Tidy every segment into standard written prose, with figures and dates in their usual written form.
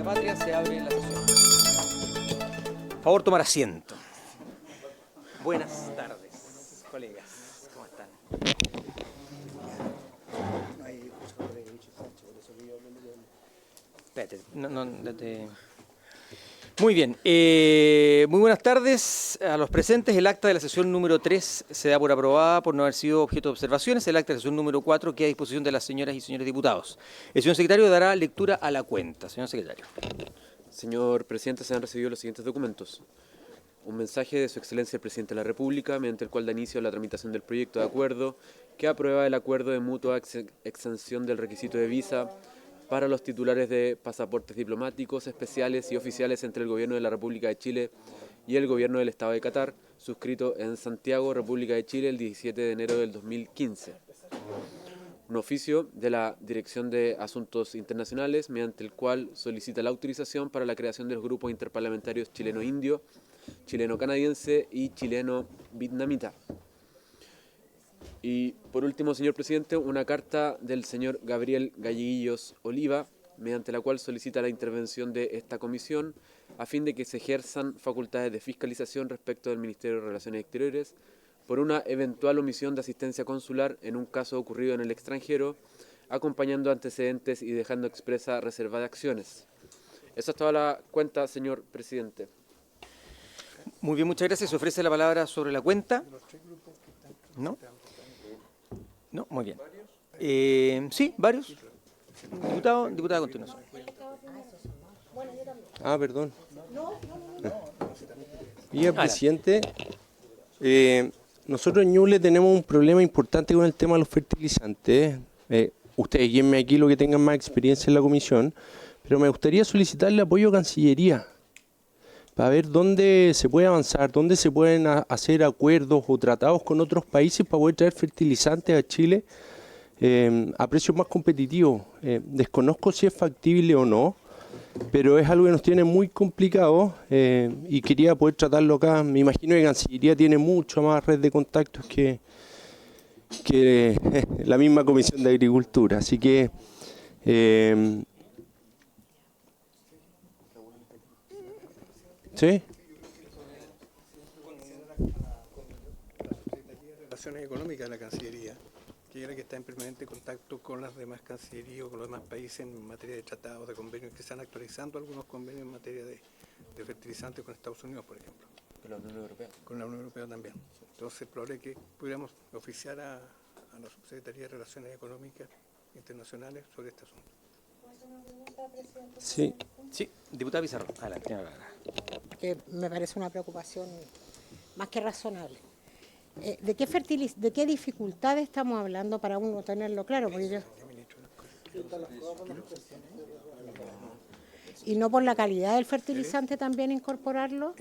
Patria, se abre la sesión. Por favor, tomar asiento. Buenas tardes, colegas. ¿Cómo están? Espérate, Muy bien. Muy buenas tardes a los presentes. El acta de la sesión número 3 se da por aprobada por no haber sido objeto de observaciones. El acta de la sesión número 4 queda a disposición de las señoras y señores diputados. El señor secretario dará lectura a la cuenta. Señor secretario. Señor presidente, se han recibido los siguientes documentos. Un mensaje de su excelencia el presidente de la República, mediante el cual da inicio a la tramitación del proyecto de acuerdo que aprueba el acuerdo de mutua exención del requisito de visa para los titulares de pasaportes diplomáticos, especiales y oficiales entre el Gobierno de la República de Chile y el Gobierno del Estado de Qatar, suscrito en Santiago, República de Chile, el 17 de enero del 2015. Un oficio de la Dirección de Asuntos Internacionales, mediante el cual solicita la autorización para la creación de los grupos interparlamentarios chileno-indio, chileno-canadiense y chileno-vietnamita. Y por último, señor presidente, una carta del señor Gabriel Galleguillos Oliva, mediante la cual solicita la intervención de esta comisión a fin de que se ejerzan facultades de fiscalización respecto del Ministerio de Relaciones Exteriores por una eventual omisión de asistencia consular en un caso ocurrido en el extranjero, acompañando antecedentes y dejando expresa reserva de acciones. Esa es toda la cuenta, señor presidente. Muy bien, muchas gracias. ¿Se ofrece la palabra sobre la cuenta? ¿No? No, muy bien. Sí, varios. Diputada a continuación. Perdón. Señor presidente, nosotros en Ñuble tenemos un problema importante con el tema de los fertilizantes. Ustedes guíenme aquí lo que tengan más experiencia en la comisión, pero me gustaría solicitarle apoyo a Cancillería para ver dónde se puede avanzar, dónde se pueden hacer acuerdos o tratados con otros países para poder traer fertilizantes a Chile a precios más competitivos. Desconozco si es factible o no, pero es algo que nos tiene muy complicado y quería poder tratarlo acá. Me imagino que Cancillería tiene mucho más red de contactos que la misma Comisión de Agricultura, así que ¿sí? Relaciones Económicas de la Cancillería, que es la que está en permanente contacto con las demás cancillerías o con los demás países en materia de tratados, de convenios, que están actualizando algunos convenios en materia de fertilizantes con Estados Unidos, por ejemplo. Con la Unión Europea. Con la Unión Europea también. Entonces, es probable que pudiéramos oficiar a la Subsecretaría de Relaciones Económicas Internacionales sobre este asunto. Sí. Sí, diputada Pizarro. Adelante. Que me parece una preocupación más que razonable. ¿De qué dificultades estamos hablando para uno tenerlo claro? Porque y no por la calidad del fertilizante también incorporarlo,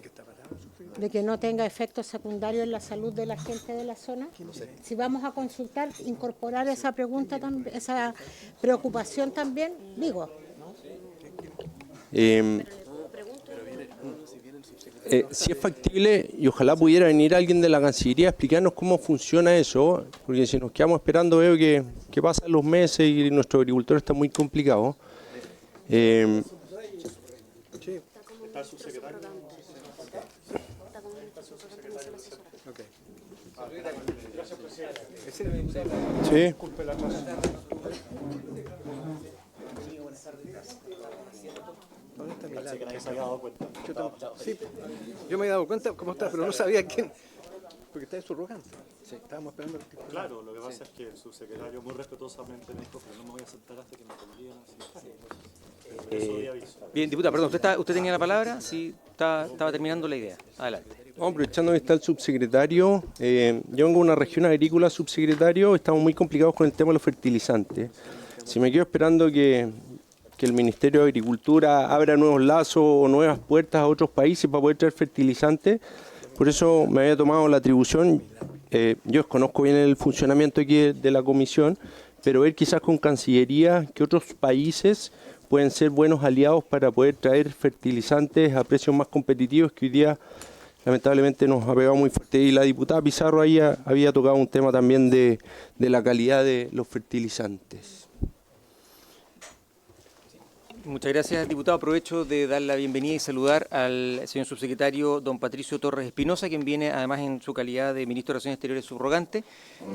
de que no tenga efectos secundarios en la salud de la gente de la zona. Si vamos a consultar, incorporar esa pregunta, esa preocupación también, digo. Si es factible, y ojalá pudiera venir alguien de la Cancillería a explicarnos cómo funciona eso, porque si nos quedamos esperando veo que pasan los meses y nuestro agricultor está muy complicado. Está el subsecretario. Okay. Gracias, presidente. Sí. Disculpe la atraso. ¿Dónde está mi lado? Que se había dado cuenta. Sí, yo me he dado cuenta cómo está, pero no sabía quién. Porque está subrogante. Sí. Estábamos esperando el tipo. Claro, lo que pasa es que el subsecretario muy respetuosamente me dijo, pero no me voy a sentar hasta que me conviene. Bien, diputada, perdón, ¿usted tenía la palabra? Sí, estaba terminando la idea. Adelante. Aprovechando que está el subsecretario, yo vengo de una región agrícola, subsecretario, estamos muy complicados con el tema de los fertilizantes. Si me quedo esperando que el Ministerio de Agricultura abra nuevos lazos o nuevas puertas a otros países para poder traer fertilizantes, por eso me había tomado la atribución, yo desconozco bien el funcionamiento aquí de la comisión, pero ver quizás con Cancillería que otros países pueden ser buenos aliados para poder traer fertilizantes a precios más competitivos, que hoy día lamentablemente nos ha pegado muy fuerte. Y la diputada Pizarro ahí había tocado un tema también de la calidad de los fertilizantes. Muchas gracias, diputado. Aprovecho de dar la bienvenida y saludar al señor subsecretario don Patricio Torres Espinosa, quien viene además en su calidad de ministro de Relaciones Exteriores subrogante.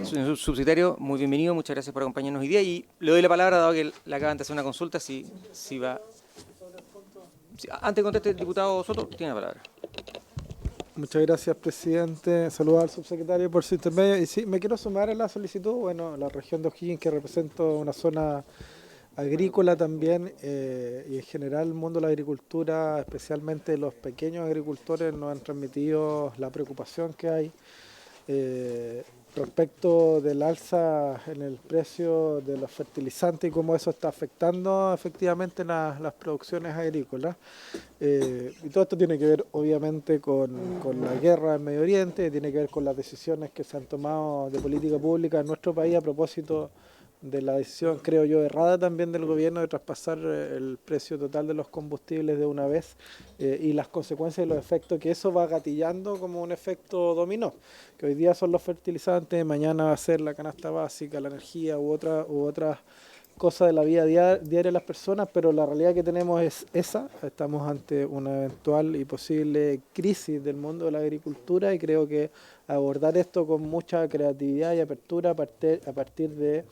Señor subsecretario, muy bienvenido, muchas gracias por acompañarnos hoy día y le doy la palabra, dado que le acaban de hacer una consulta, si va... Antes de conteste el diputado Soto, tiene la palabra. Muchas gracias, presidente. Saludos al subsecretario por su intermedio. Y sí, me quiero sumar a la solicitud. Bueno, la región de O'Higgins, que represento una zona agrícola también, y en general el mundo de la agricultura, especialmente los pequeños agricultores, nos han transmitido la preocupación que hay respecto del alza en el precio de los fertilizantes y cómo eso está afectando efectivamente las producciones agrícolas. Y todo esto tiene que ver obviamente con la guerra en Medio Oriente, tiene que ver con las decisiones que se han tomado de política pública en nuestro país a propósito de la decisión, creo yo, errada también del gobierno de traspasar el precio total de los combustibles de una vez, y las consecuencias y los efectos que eso va gatillando como un efecto dominó, que hoy día son los fertilizantes, mañana va a ser la canasta básica, la energía u otras cosas de la vida diaria de las personas, pero la realidad que tenemos es esa. Estamos ante una eventual y posible crisis del mundo de la agricultura y creo que abordar esto con mucha creatividad y apertura a partir de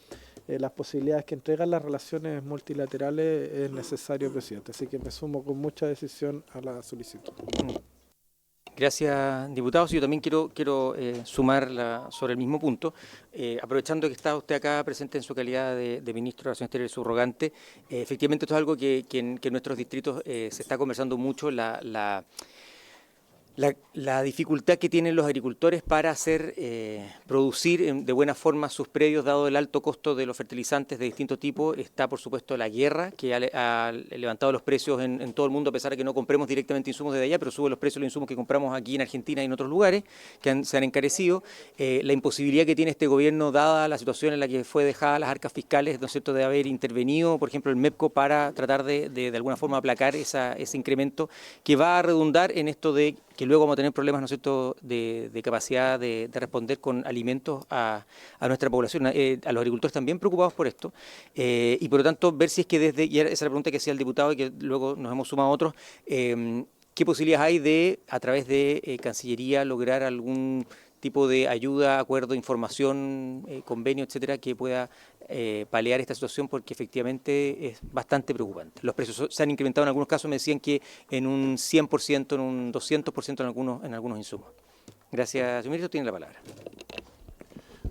las posibilidades que entregan las relaciones multilaterales es necesario, presidente. Así que me sumo con mucha decisión a la solicitud. Gracias, diputados. Yo también quiero sumar sobre el mismo punto, aprovechando que está usted acá presente en su calidad de ministro de Relaciones Exteriores subrogante. Efectivamente, esto es algo que en nuestros distritos se está conversando mucho, la dificultad que tienen los agricultores para producir de buena forma sus predios, dado el alto costo de los fertilizantes de distinto tipo. Está, por supuesto, la guerra, que ha levantado los precios en todo el mundo, a pesar de que no compremos directamente insumos desde allá, pero sube los precios de los insumos que compramos aquí en Argentina y en otros lugares, que se han encarecido. La imposibilidad que tiene este gobierno, dada la situación en la que fue dejada las arcas fiscales, ¿no es cierto?, de haber intervenido, por ejemplo, el MEPCO, para tratar de alguna forma aplacar ese incremento, que va a redundar en esto de que luego vamos a tener problemas, ¿no es cierto?, de capacidad de responder con alimentos a nuestra población, a los agricultores también preocupados por esto, y por lo tanto ver si es que esa es la pregunta que hacía el diputado y que luego nos hemos sumado otros, ¿qué posibilidades hay de, a través de Cancillería, lograr algún tipo de ayuda, acuerdo, información, convenio, etcétera, que pueda paliar esta situación, porque efectivamente es bastante preocupante? Los precios se han incrementado en algunos casos, me decían que en un 100%, en un 200% en algunos insumos. Gracias, señor ministro, tiene la palabra.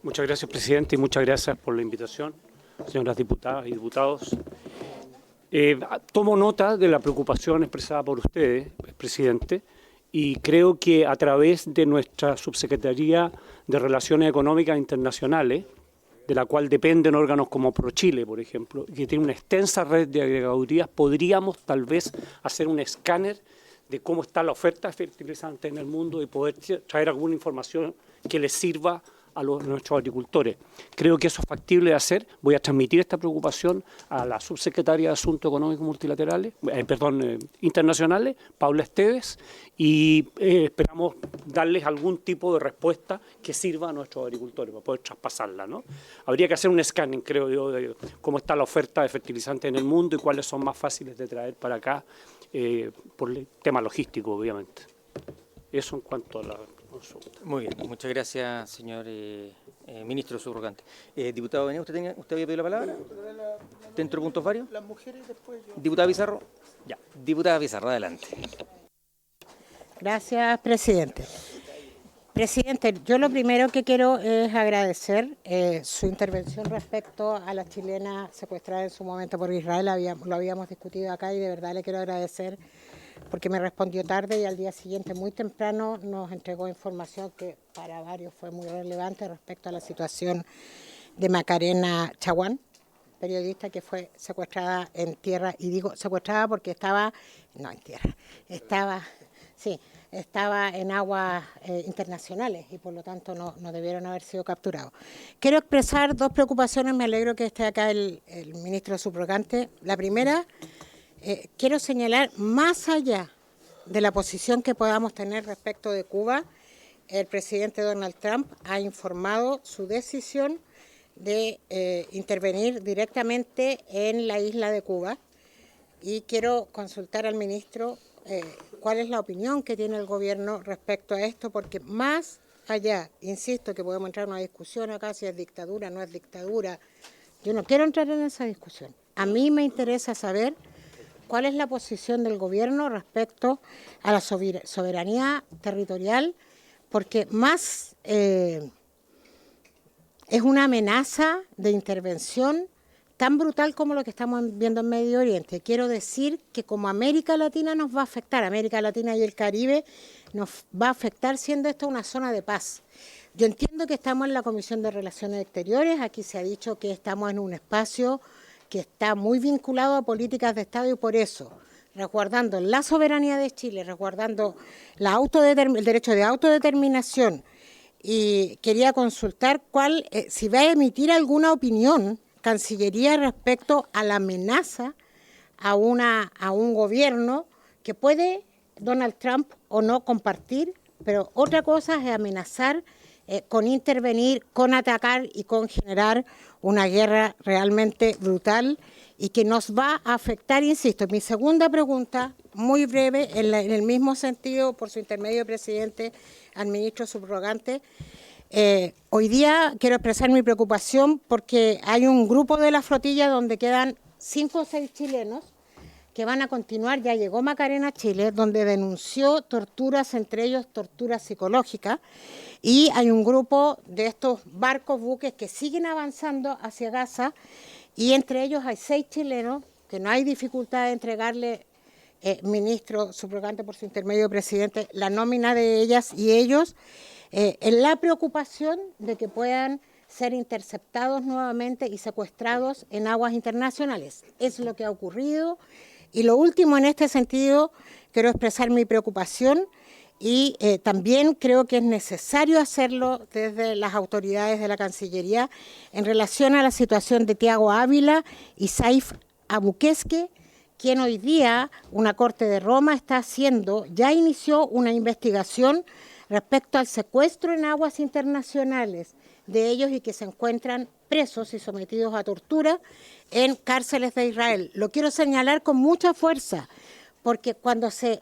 Muchas gracias, presidente, y muchas gracias por la invitación, señoras diputadas y diputados. Tomo nota de la preocupación expresada por ustedes, presidente, y creo que a través de nuestra Subsecretaría de Relaciones Económicas Internacionales, de la cual dependen órganos como ProChile, por ejemplo, que tiene una extensa red de agregadurías, podríamos tal vez hacer un escáner de cómo está la oferta de fertilizantes en el mundo y poder traer alguna información que les sirva a nuestros agricultores. Creo que eso es factible de hacer. Voy a transmitir esta preocupación a la subsecretaria de Asuntos Económicos Multilaterales, Internacionales, Paula Esteves, y esperamos darles algún tipo de respuesta que sirva a nuestros agricultores para poder traspasarla, ¿no? Habría que hacer un scanning, creo yo, de cómo está la oferta de fertilizantes en el mundo y cuáles son más fáciles de traer para acá, por el tema logístico, obviamente. Eso en cuanto a la consulta. Muy bien, muchas gracias, señor ministro subrogante. Diputado Bené, ¿usted había pedido la palabra? ¿Dentro de puntos varios? Las mujeres después yo. ¿Diputada Pizarro? Ya, diputada Pizarro, adelante. Gracias, presidente. Presidente, yo lo primero que quiero es agradecer su intervención respecto a la chilena secuestrada en su momento por Israel. Lo habíamos discutido acá y de verdad le quiero agradecer porque me respondió tarde y al día siguiente muy temprano nos entregó información que para varios fue muy relevante respecto a la situación de Macarena Chaguán, periodista que fue secuestrada en tierra, y digo secuestrada porque estaba en aguas internacionales y por lo tanto no debieron haber sido capturados. Quiero expresar dos preocupaciones, me alegro que esté acá el ministro subrogante. La primera, quiero señalar, más allá de la posición que podamos tener respecto de Cuba, el presidente Donald Trump ha informado su decisión de intervenir directamente en la isla de Cuba y quiero consultar al ministro cuál es la opinión que tiene el gobierno respecto a esto, porque más allá, insisto que podemos entrar en una discusión acá si es dictadura, no es dictadura, yo no quiero entrar en esa discusión. A mí me interesa saber cuál es la posición del gobierno respecto a la soberanía territorial, porque más es una amenaza de intervención tan brutal como lo que estamos viendo en Medio Oriente. Quiero decir que como América Latina nos va a afectar, América Latina y el Caribe nos va a afectar siendo esto una zona de paz. Yo entiendo que estamos en la Comisión de Relaciones Exteriores, aquí se ha dicho que estamos en un espacio que está muy vinculado a políticas de Estado y por eso, resguardando la soberanía de Chile, resguardando el derecho de autodeterminación, y quería consultar si va a emitir alguna opinión Cancillería respecto a la amenaza a un gobierno que puede Donald Trump o no compartir, pero otra cosa es amenazar con intervenir, con atacar y con generar una guerra realmente brutal y que nos va a afectar, insisto. Mi segunda pregunta, muy breve, en el mismo sentido, por su intermedio, presidente, al ministro subrogante. Hoy día quiero expresar mi preocupación porque hay un grupo de la flotilla donde quedan 5 o 6 chilenos que van a continuar. Ya llegó Macarena a Chile, donde denunció torturas, entre ellos torturas psicológicas, y hay un grupo de estos barcos, buques que siguen avanzando hacia Gaza, y entre ellos hay 6 chilenos que no hay dificultad de entregarle, ministro subrogante por su intermedio, presidente, la nómina de ellas y ellos, en la preocupación de que puedan ser interceptados nuevamente y secuestrados en aguas internacionales. Es lo que ha ocurrido. Y lo último, en este sentido, quiero expresar mi preocupación y también creo que es necesario hacerlo desde las autoridades de la Cancillería en relación a la situación de Thiago Ávila y Saif Abuquesque, quien hoy día una Corte de Roma ya inició una investigación respecto al secuestro en aguas internacionales de ellos y que se encuentran presos y sometidos a tortura en cárceles de Israel. Lo quiero señalar con mucha fuerza, porque cuando se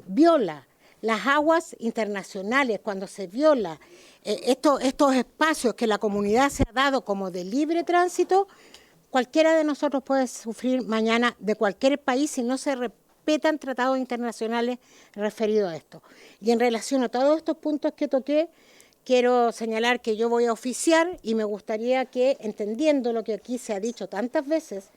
viola las aguas internacionales, cuando se viola estos espacios que la comunidad se ha dado como de libre tránsito, cualquiera de nosotros puede sufrir mañana de cualquier país si no se respetan tratados internacionales referidos a esto. Y en relación a todos estos puntos que toqué, quiero señalar que yo voy a oficiar y me gustaría que, entendiendo lo que aquí se ha dicho tantas veces,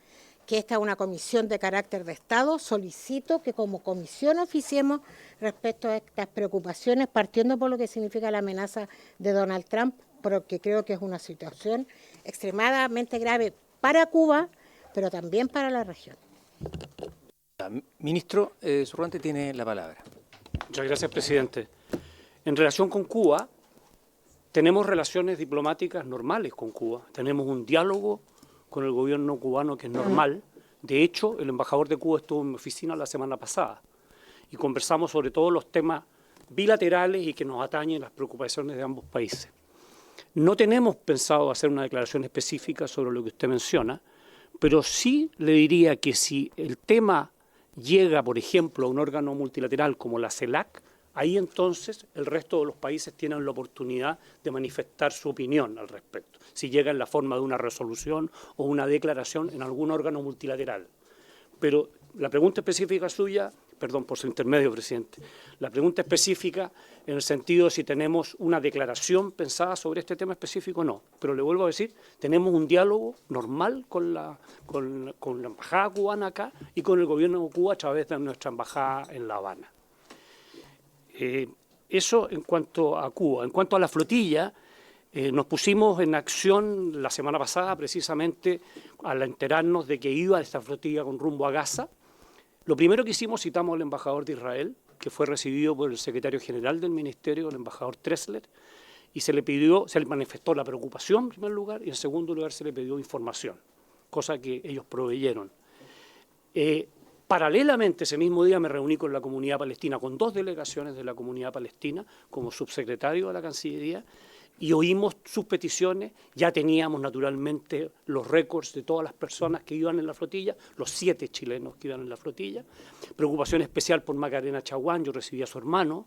que esta es una comisión de carácter de Estado, solicito que como comisión oficiemos respecto a estas preocupaciones, partiendo por lo que significa la amenaza de Donald Trump, porque creo que es una situación extremadamente grave para Cuba, pero también para la región. Ministro, subrogante tiene la palabra. Muchas gracias, presidente. En relación con Cuba, tenemos relaciones diplomáticas normales con Cuba. Tenemos un diálogo con el gobierno cubano que es normal. De hecho, el embajador de Cuba estuvo en mi oficina la semana pasada y conversamos sobre todos los temas bilaterales y que nos atañen las preocupaciones de ambos países. No tenemos pensado hacer una declaración específica sobre lo que usted menciona, pero sí le diría que si el tema llega, por ejemplo, a un órgano multilateral como la CELAC, ahí entonces el resto de los países tienen la oportunidad de manifestar su opinión al respecto, si llega en la forma de una resolución o una declaración en algún órgano multilateral. Pero la pregunta específica suya, perdón por su intermedio, presidente, la pregunta específica en el sentido de si tenemos una declaración pensada sobre este tema específico, no. Pero le vuelvo a decir, tenemos un diálogo normal con la embajada cubana acá y con el gobierno de Cuba a través de nuestra embajada en La Habana. Eso en cuanto a Cuba. En cuanto a la flotilla, nos pusimos en acción la semana pasada precisamente al enterarnos de que iba esta flotilla con rumbo a Gaza. Lo primero que hicimos, citamos al embajador de Israel, que fue recibido por el secretario general del ministerio, el embajador Tressler, y se le manifestó la preocupación en primer lugar y en segundo lugar se le pidió información, cosa que ellos proveyeron. Paralelamente, ese mismo día me reuní con la comunidad palestina, con 2 delegaciones de la comunidad palestina como subsecretario de la Cancillería, y oímos sus peticiones. Ya teníamos naturalmente los récords de todas las personas que iban en la flotilla, los 7 chilenos que iban en la flotilla. Preocupación especial por Macarena Chaguán, yo recibí a su hermano.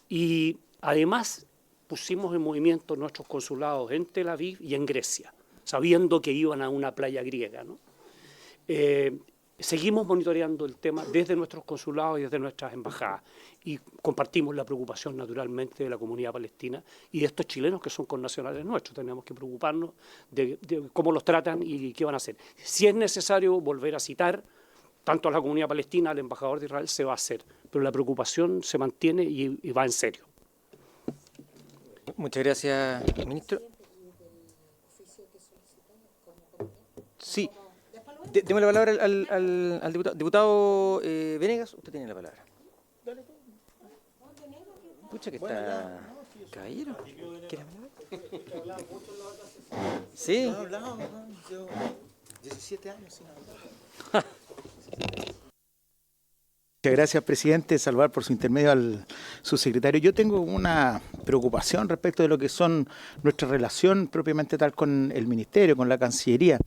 Y además pusimos en movimiento nuestros consulados en Tel Aviv y en Grecia, sabiendo que iban a una playa griega, ¿no? Seguimos monitoreando el tema desde nuestros consulados y desde nuestras embajadas y compartimos la preocupación naturalmente de la comunidad palestina y de estos chilenos que son connacionales nuestros. Tenemos que preocuparnos de cómo los tratan y qué van a hacer. Si es necesario volver a citar tanto a la comunidad palestina, al embajador de Israel, se va a hacer, pero la preocupación se mantiene y va en serio. Muchas gracias, ministro. Sí. Deme la palabra al diputado. Diputado Venegas, usted tiene la palabra. Pucha que está... Caballero, ¿quiere hablar? Sí. No hablábamos, yo 17 años sin hablar. Muchas gracias, presidente. Saludar por su intermedio al subsecretario. Yo tengo una preocupación respecto de lo que son nuestra relación propiamente tal con el Ministerio, con la Cancillería.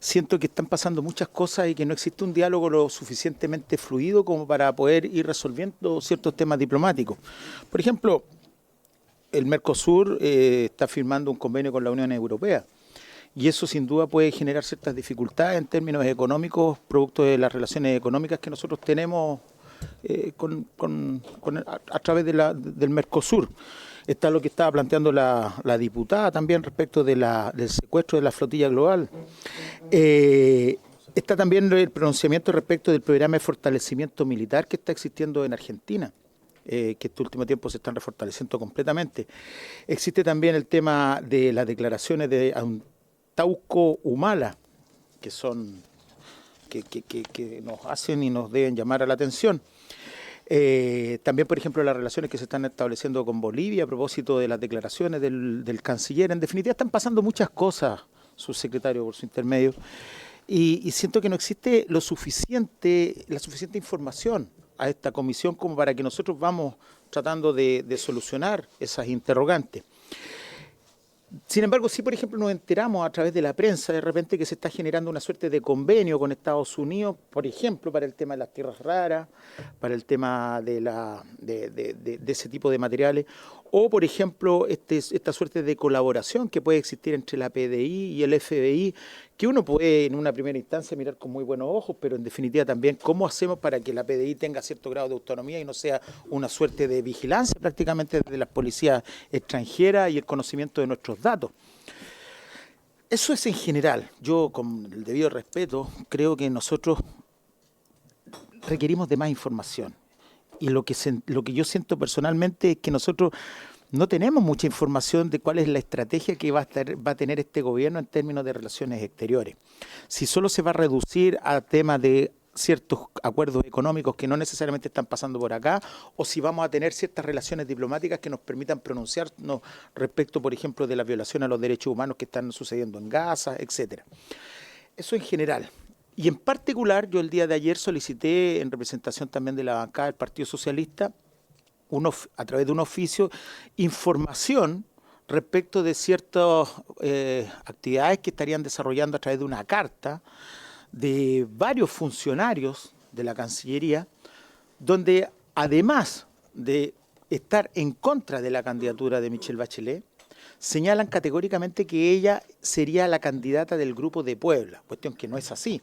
Siento que están pasando muchas cosas y que no existe un diálogo lo suficientemente fluido como para poder ir resolviendo ciertos temas diplomáticos. Por ejemplo, el Mercosur está firmando un convenio con la Unión Europea. Y eso sin duda puede generar ciertas dificultades en términos económicos, producto de las relaciones económicas que nosotros tenemos a través del Mercosur. Está lo que estaba planteando la diputada también respecto del secuestro de la flotilla global. Está también el pronunciamiento respecto del programa de fortalecimiento militar que está existiendo en Argentina, que este último tiempo se están refortaleciendo completamente. Existe también el tema de las declaraciones de Tauco Humala, que son que nos hacen y nos deben llamar a la atención. También, por ejemplo, las relaciones que se están estableciendo con Bolivia a propósito de las declaraciones del canciller. En definitiva, están pasando muchas cosas, subsecretario, por su intermedio, y siento que no existe la suficiente información a esta comisión como para que nosotros vamos tratando de solucionar esas interrogantes. Sin embargo, sí, por ejemplo, nos enteramos a través de la prensa de repente que se está generando una suerte de convenio con Estados Unidos, por ejemplo, para el tema de las tierras raras, para el tema de ese tipo de materiales, o, por ejemplo, esta suerte de colaboración que puede existir entre la PDI y el FBI, que uno puede en una primera instancia mirar con muy buenos ojos, pero en definitiva también cómo hacemos para que la PDI tenga cierto grado de autonomía y no sea una suerte de vigilancia prácticamente de las policías extranjeras y el conocimiento de nuestros datos. Eso es en general. Yo, con el debido respeto, creo que nosotros requerimos de más información. Y lo que yo siento personalmente es que nosotros no tenemos mucha información de cuál es la estrategia que va a tener este gobierno en términos de relaciones exteriores. Si solo se va a reducir a temas de ciertos acuerdos económicos que no necesariamente están pasando por acá, o si vamos a tener ciertas relaciones diplomáticas que nos permitan pronunciarnos respecto, por ejemplo, de la violación a los derechos humanos que están sucediendo en Gaza, etcétera. Eso en general. Y en particular, yo el día de ayer solicité, en representación también de la bancada del Partido Socialista, a través de un oficio, información respecto de ciertas actividades que estarían desarrollando a través de una carta de varios funcionarios de la Cancillería, donde además de estar en contra de la candidatura de Michelle Bachelet, señalan categóricamente que ella sería la candidata del Grupo de Puebla, cuestión que no es así.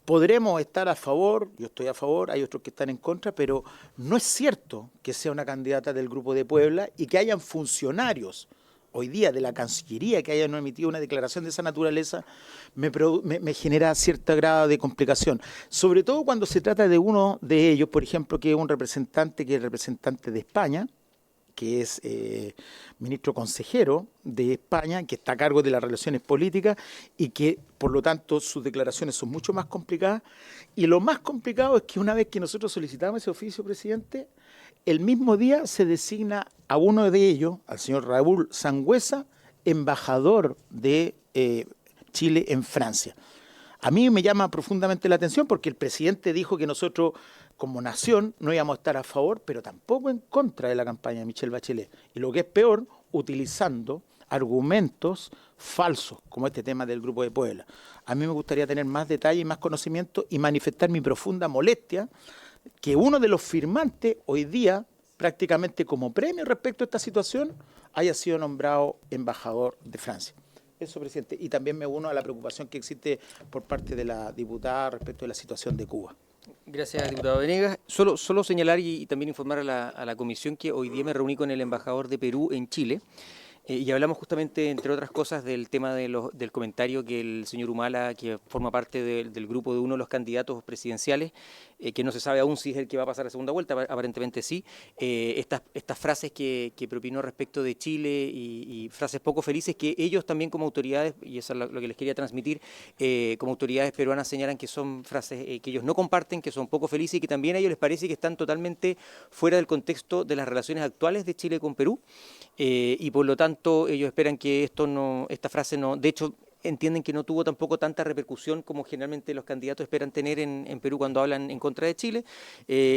Podremos estar a favor, yo estoy a favor, hay otros que están en contra, pero no es cierto que sea una candidata del Grupo de Puebla y que hayan funcionarios hoy día de la Cancillería que hayan emitido una declaración de esa naturaleza, me genera cierto grado de complicación. Sobre todo cuando se trata de uno de ellos, por ejemplo, que es un representante de España, que es ministro consejero de España, que está a cargo de las relaciones políticas y que, por lo tanto, sus declaraciones son mucho más complicadas. Y lo más complicado es que una vez que nosotros solicitamos ese oficio, presidente, el mismo día se designa a uno de ellos, al señor Raúl Sangüesa, embajador de Chile en Francia. A mí me llama profundamente la atención porque el presidente dijo que nosotros como nación no íbamos a estar a favor, pero tampoco en contra de la campaña de Michelle Bachelet. Y lo que es peor, utilizando argumentos falsos, como este tema del Grupo de Puebla. A mí me gustaría tener más detalle y más conocimiento y manifestar mi profunda molestia que uno de los firmantes hoy día, prácticamente como premio respecto a esta situación, haya sido nombrado embajador de Francia. Eso, presidente. Y también me uno a la preocupación que existe por parte de la diputada respecto de la situación de Cuba. Gracias, diputado Venegas. Solo señalar y también informar a la comisión que hoy día me reuní con el embajador de Perú en Chile. Y hablamos justamente, entre otras cosas, del tema del comentario que el señor Humala, que forma parte del grupo de uno de los candidatos presidenciales, que no se sabe aún si es el que va a pasar a segunda vuelta, aparentemente sí, estas frases que propinó respecto de Chile y frases poco felices que ellos también como autoridades, y eso es lo que les quería transmitir, como autoridades peruanas señalan que son frases que ellos no comparten, que son poco felices y que también a ellos les parece que están totalmente fuera del contexto de las relaciones actuales de Chile con Perú, y por lo tanto ellos esperan que esta frase no, de hecho entienden que no tuvo tampoco tanta repercusión como generalmente los candidatos esperan tener en Perú cuando hablan en contra de Chile,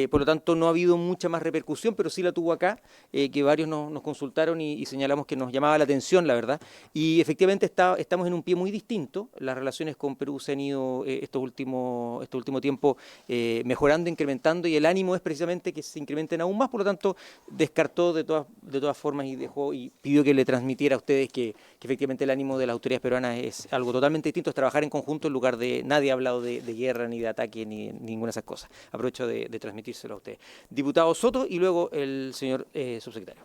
por lo tanto no ha habido mucha más repercusión, pero sí la tuvo acá, que varios nos consultaron y señalamos que nos llamaba la atención, la verdad, y efectivamente estamos en un pie muy distinto. Las relaciones con Perú se han ido este último tiempo mejorando, incrementando, y el ánimo es precisamente que se incrementen aún más, por lo tanto descartó de todas formas y pidió que le transmitiera a ustedes que efectivamente el ánimo de las autoridades peruanas es algo totalmente distinto, es trabajar en conjunto en lugar de, nadie ha hablado de guerra, ni de ataque, ni ninguna de esas cosas. Aprovecho de transmitírselo a ustedes. Diputado Soto y luego el señor subsecretario.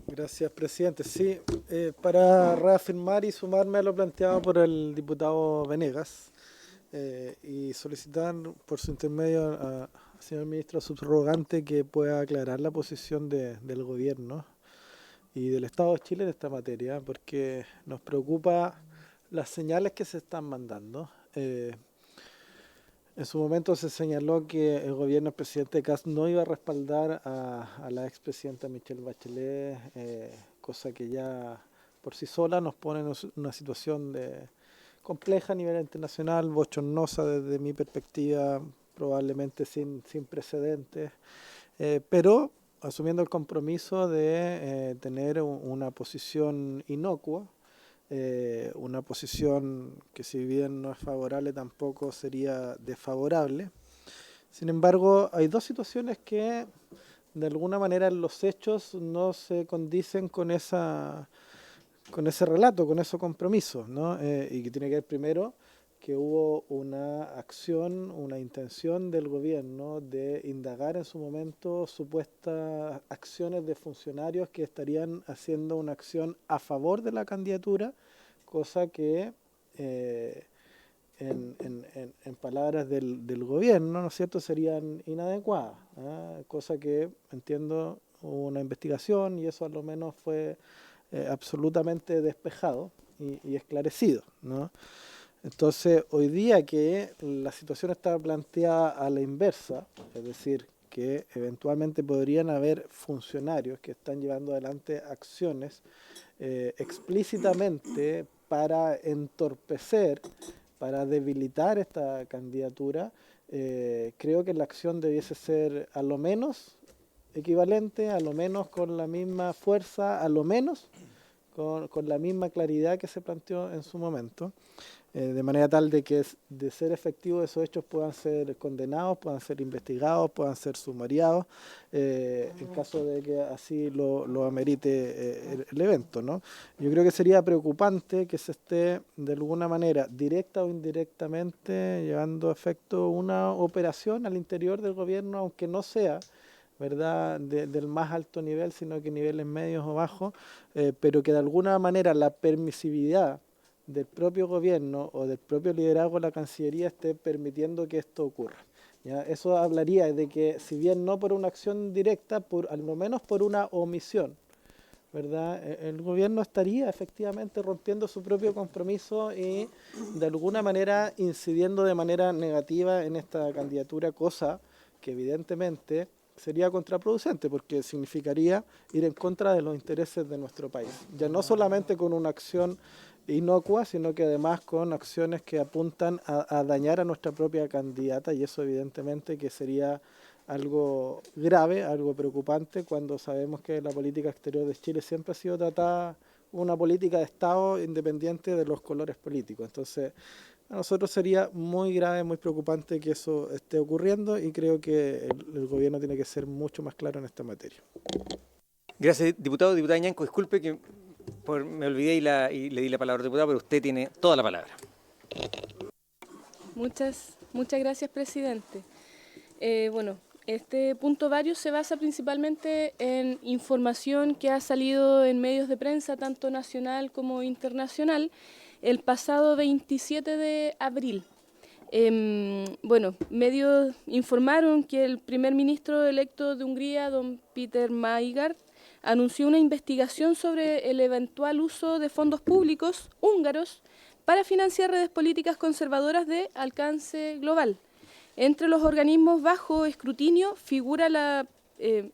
Gracias, presidente. Sí, para reafirmar y sumarme a lo planteado por el diputado Venegas y solicitar por su intermedio al señor ministro subrogante que pueda aclarar la posición del gobierno y del Estado de Chile en esta materia, porque nos preocupa las señales que se están mandando. En su momento se señaló que el gobierno del presidente Kast no iba a respaldar a la expresidenta Michelle Bachelet, cosa que ya por sí sola nos pone en una situación compleja a nivel internacional, bochornosa desde mi perspectiva, probablemente sin precedentes, pero asumiendo el compromiso de tener una posición inocua, una posición que si bien no es favorable tampoco sería desfavorable. Sin embargo, hay dos situaciones que de alguna manera en los hechos no se condicen con ese relato, con ese compromiso, ¿no? Y que tiene que ver primero que hubo una acción, una intención del gobierno de indagar en su momento supuestas acciones de funcionarios que estarían haciendo una acción a favor de la candidatura, cosa que en palabras del gobierno, ¿no es cierto?, serían inadecuadas, cosa que entiendo hubo una investigación y eso a lo menos fue absolutamente despejado y esclarecido, ¿no? Entonces, hoy día que la situación está planteada a la inversa, es decir, que eventualmente podrían haber funcionarios que están llevando adelante acciones explícitamente para entorpecer, para debilitar esta candidatura, creo que la acción debiese ser a lo menos equivalente, a lo menos con la misma fuerza, a lo menos con la misma claridad que se planteó en su momento, de manera tal de que de ser efectivos esos hechos puedan ser condenados, puedan ser investigados, puedan ser sumariados, en caso de que así lo amerite el evento, ¿no? Yo creo que sería preocupante que se esté de alguna manera, directa o indirectamente, llevando a efecto una operación al interior del gobierno, aunque no sea, ¿verdad?, del más alto nivel, sino que niveles medios o bajos, pero que de alguna manera la permisividad del propio gobierno o del propio liderazgo de la Cancillería esté permitiendo que esto ocurra. ¿Ya? Eso hablaría de que, si bien no por una acción directa, al menos por una omisión, ¿verdad?, el gobierno estaría efectivamente rompiendo su propio compromiso y de alguna manera incidiendo de manera negativa en esta candidatura, cosa que evidentemente sería contraproducente porque significaría ir en contra de los intereses de nuestro país. Ya no solamente con una acción inocua, sino que además con acciones que apuntan a dañar a nuestra propia candidata, y eso evidentemente que sería algo grave, algo preocupante, cuando sabemos que la política exterior de Chile siempre ha sido tratada una política de Estado independiente de los colores políticos. Entonces, a nosotros sería muy grave, muy preocupante que eso esté ocurriendo, y creo que el gobierno tiene que ser mucho más claro en esta materia. Gracias, diputado. Diputada Ñanco, disculpe que me olvidé y le di la palabra al diputado, pero usted tiene toda la palabra. Muchas gracias, presidente. Bueno, este punto varios se basa principalmente en información que ha salido en medios de prensa, tanto nacional como internacional, el pasado 27 de abril. Bueno, medios informaron que el primer ministro electo de Hungría, don Peter Majgard, anunció una investigación sobre el eventual uso de fondos públicos húngaros para financiar redes políticas conservadoras de alcance global. Entre los organismos bajo escrutinio figura la,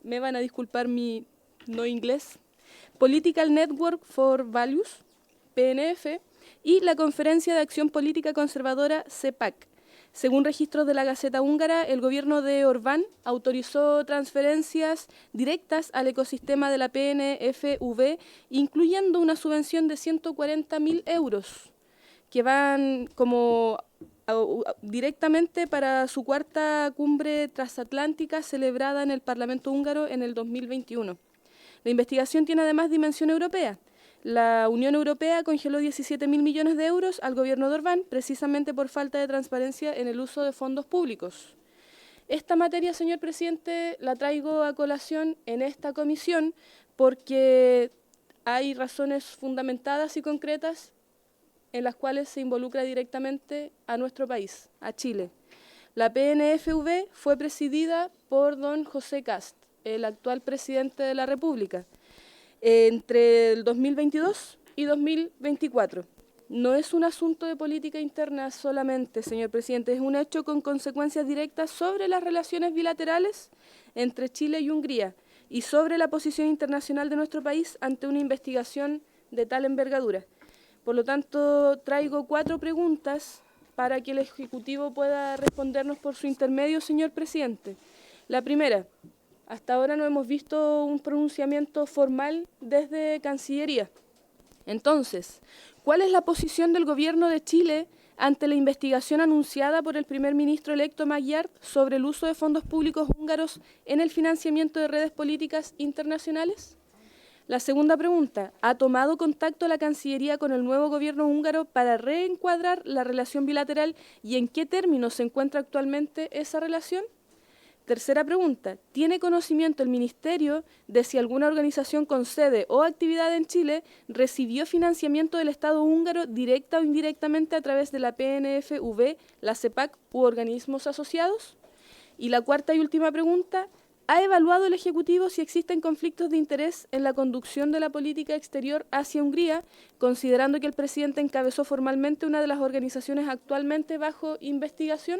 me van a disculpar mi no inglés, Political Network for Values, PNF, y la Conferencia de Acción Política Conservadora, CEPAC. Según registros de la Gaceta húngara, el gobierno de Orbán autorizó transferencias directas al ecosistema de la PNFV, incluyendo una subvención de 140.000 euros, que van como directamente para su cuarta cumbre transatlántica celebrada en el Parlamento húngaro en el 2021. La investigación tiene además dimensión europea. La Unión Europea congeló 17.000 millones de euros al gobierno de Orbán, precisamente por falta de transparencia en el uso de fondos públicos. Esta materia, señor presidente, la traigo a colación en esta comisión porque hay razones fundamentadas y concretas en las cuales se involucra directamente a nuestro país, a Chile. La PNFV fue presidida por don José Kast, el actual presidente de la República, entre el 2022 y 2024. No es un asunto de política interna solamente, señor presidente, es un hecho con consecuencias directas sobre las relaciones bilaterales entre Chile y Hungría y sobre la posición internacional de nuestro país ante una investigación de tal envergadura. Por lo tanto, traigo 4 preguntas para que el Ejecutivo pueda respondernos por su intermedio, señor presidente. La primera, hasta ahora no hemos visto un pronunciamiento formal desde Cancillería. Entonces, ¿cuál es la posición del Gobierno de Chile ante la investigación anunciada por el primer ministro electo Majgard sobre el uso de fondos públicos húngaros en el financiamiento de redes políticas internacionales? La segunda pregunta, ¿ha tomado contacto la Cancillería con el nuevo gobierno húngaro para reencuadrar la relación bilateral y en qué términos se encuentra actualmente esa relación? Tercera pregunta, ¿tiene conocimiento el Ministerio de si alguna organización con sede o actividad en Chile recibió financiamiento del Estado húngaro directa o indirectamente a través de la PNFV, la CEPAC u organismos asociados? Y la cuarta y última pregunta, ¿ha evaluado el Ejecutivo si existen conflictos de interés en la conducción de la política exterior hacia Hungría, considerando que el presidente encabezó formalmente una de las organizaciones actualmente bajo investigación?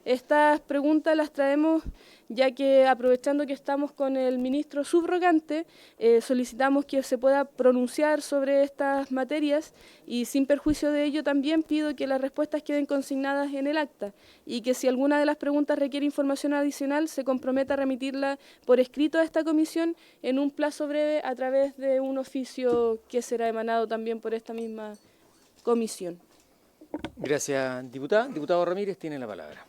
Estas preguntas las traemos ya que, aprovechando que estamos con el ministro subrogante, solicitamos que se pueda pronunciar sobre estas materias y, sin perjuicio de ello, también pido que las respuestas queden consignadas en el acta y que si alguna de las preguntas requiere información adicional se comprometa a remitirla por escrito a esta comisión en un plazo breve a través de un oficio que será emanado también por esta misma comisión. Gracias, diputada. Diputado Ramírez tiene la palabra.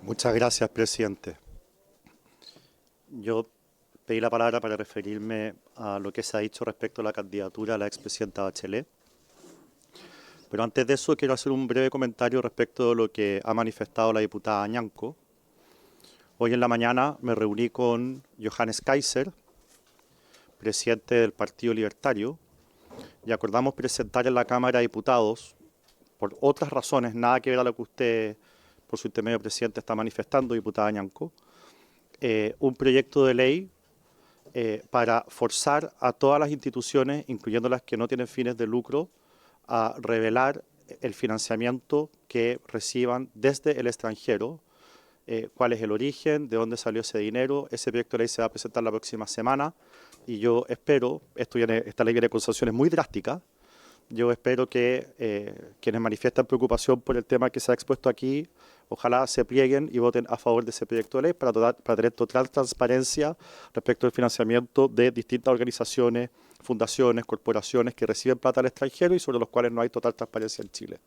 Muchas gracias, presidente. Yo pedí la palabra para referirme a lo que se ha dicho respecto a la candidatura a la expresidenta Bachelet. Pero antes de eso quiero hacer un breve comentario respecto de lo que ha manifestado la diputada Ñanco. Hoy en la mañana me reuní con Johannes Kaiser, presidente del Partido Libertario, y acordamos presentar en la Cámara de Diputados, por otras razones, nada que ver a lo que usted, por su intermedio, presidente, está manifestando, diputada Ñanco, un proyecto de ley para forzar a todas las instituciones, incluyendo las que no tienen fines de lucro, a revelar el financiamiento que reciban desde el extranjero, cuál es el origen, de dónde salió ese dinero. Ese proyecto de ley se va a presentar la próxima semana. y yo espero, esta ley viene con sanciones muy drásticas, yo espero que quienes manifiestan preocupación por el tema que se ha expuesto aquí, ojalá se plieguen y voten a favor de ese proyecto de ley para tener total transparencia respecto al financiamiento de distintas organizaciones, fundaciones, corporaciones que reciben plata al extranjero y sobre los cuales no hay total transparencia en Chile.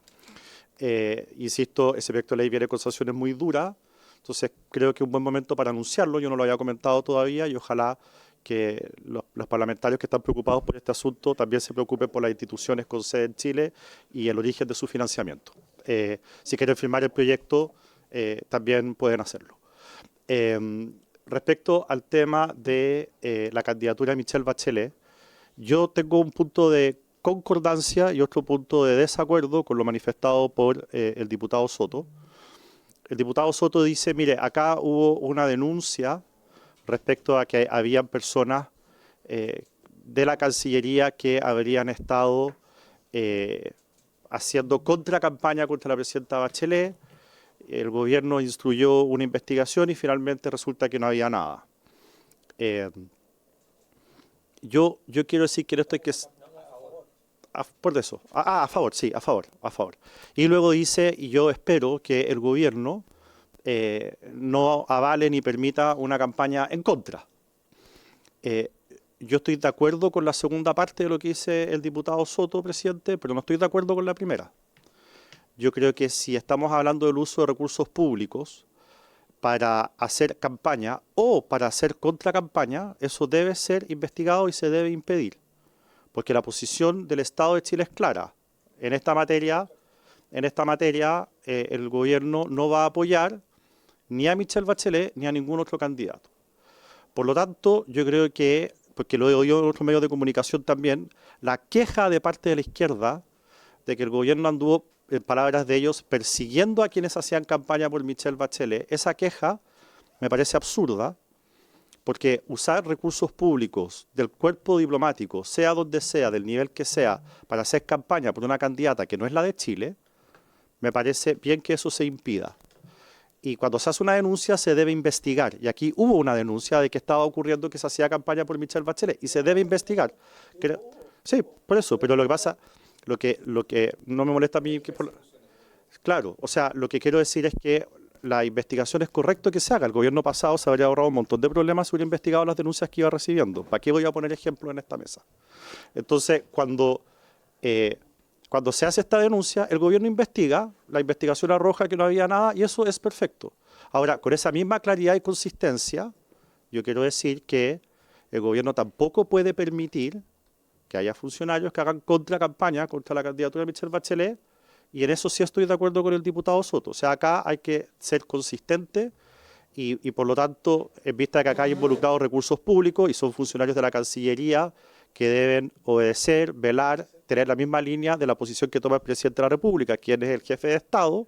Insisto, ese proyecto de ley viene con sanciones muy duras, entonces creo que es un buen momento para anunciarlo, yo no lo había comentado todavía y ojalá que los parlamentarios que están preocupados por este asunto también se preocupen por las instituciones con sede en Chile y el origen de su financiamiento. Si quieren firmar el proyecto, también pueden hacerlo. Respecto al tema de la candidatura de Michelle Bachelet, yo tengo un punto de concordancia y otro punto de desacuerdo con lo manifestado por el diputado Soto. El diputado Soto dice, mire, acá hubo una denuncia respecto a que habían personas de la Cancillería que habrían estado haciendo contracampaña contra la presidenta Bachelet. El gobierno instruyó una investigación y finalmente resulta que no había nada. Yo quiero decir que esto hay que... por eso. A favor, sí, a favor. Y luego dice, y yo espero que el gobierno no avale ni permita una campaña en contra. Yo estoy de acuerdo con la segunda parte de lo que dice el diputado Soto, presidente, pero no estoy de acuerdo con la primera. Yo creo que si estamos hablando del uso de recursos públicos para hacer campaña o para hacer contracampaña, eso debe ser investigado y se debe impedir. Porque la posición del Estado de Chile es clara. En esta materia, el gobierno no va a apoyar ni a Michelle Bachelet ni a ningún otro candidato. Por lo tanto, yo creo que, porque lo he oído en otros medios de comunicación también, la queja de parte de la izquierda de que el gobierno anduvo, en palabras de ellos, persiguiendo a quienes hacían campaña por Michelle Bachelet, esa queja me parece absurda, porque usar recursos públicos del cuerpo diplomático, sea donde sea, del nivel que sea, para hacer campaña por una candidata que no es la de Chile, me parece bien que eso se impida. Y cuando se hace una denuncia se debe investigar. Y aquí hubo una denuncia de que estaba ocurriendo que se hacía campaña por Michelle Bachelet y se debe investigar. Sí, por eso, pero lo que pasa, lo que no me molesta a mí... Claro, o sea, lo que quiero decir es que la investigación es correcto que se haga. El gobierno pasado se habría ahorrado un montón de problemas si hubiera investigado las denuncias que iba recibiendo. ¿Para qué voy a poner ejemplos en esta mesa? Entonces, cuando se hace esta denuncia, el gobierno investiga, la investigación arroja que no había nada y eso es perfecto. Ahora, con esa misma claridad y consistencia, yo quiero decir que el gobierno tampoco puede permitir que haya funcionarios que hagan contracampaña contra la candidatura de Michelle Bachelet, y en eso sí estoy de acuerdo con el diputado Soto. O sea, acá hay que ser consistente y por lo tanto, en vista de que acá hay involucrados recursos públicos y son funcionarios de la Cancillería que deben obedecer, velar, tener la misma línea de la posición que toma el presidente de la República, quien es el jefe de Estado,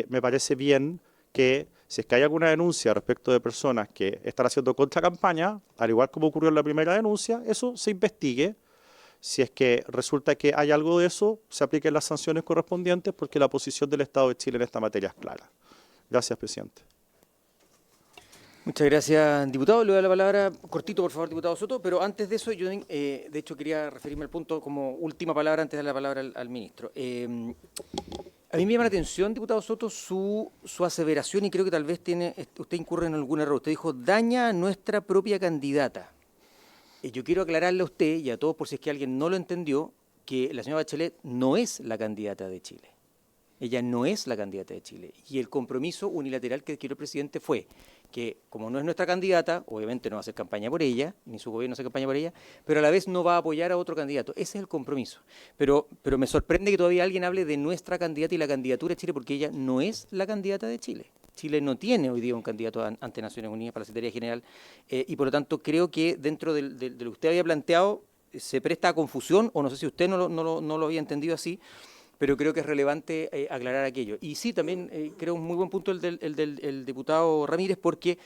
me parece bien que si es que hay alguna denuncia respecto de personas que están haciendo contracampaña, al igual como ocurrió en la primera denuncia, eso se investigue. Si es que resulta que hay algo de eso, se apliquen las sanciones correspondientes porque la posición del Estado de Chile en esta materia es clara. Gracias, presidente. Muchas gracias, diputado. Le doy la palabra, cortito, por favor, diputado Soto, pero antes de eso, yo de hecho quería referirme al punto como última palabra antes de dar la palabra al ministro. A mí me llama la atención, diputado Soto, su aseveración y creo que tal vez usted incurre en algún error. Usted dijo, daña a nuestra propia candidata. Yo quiero aclararle a usted y a todos, por si es que alguien no lo entendió, que la señora Bachelet no es la candidata de Chile. Ella no es la candidata de Chile. Y el compromiso unilateral que adquirió el presidente fue que, como no es nuestra candidata, obviamente no va a hacer campaña por ella, ni su gobierno hace campaña por ella, pero a la vez no va a apoyar a otro candidato. Ese es el compromiso. Pero me sorprende que todavía alguien hable de nuestra candidata y la candidatura de Chile, porque ella no es la candidata de Chile. Chile no tiene hoy día un candidato ante Naciones Unidas para la Secretaría General y por lo tanto creo que dentro de lo que usted había planteado se presta a confusión, o no sé si usted no lo había entendido así, pero creo que es relevante aclarar aquello. Y sí, también creo un muy buen punto el del diputado Ramírez, porque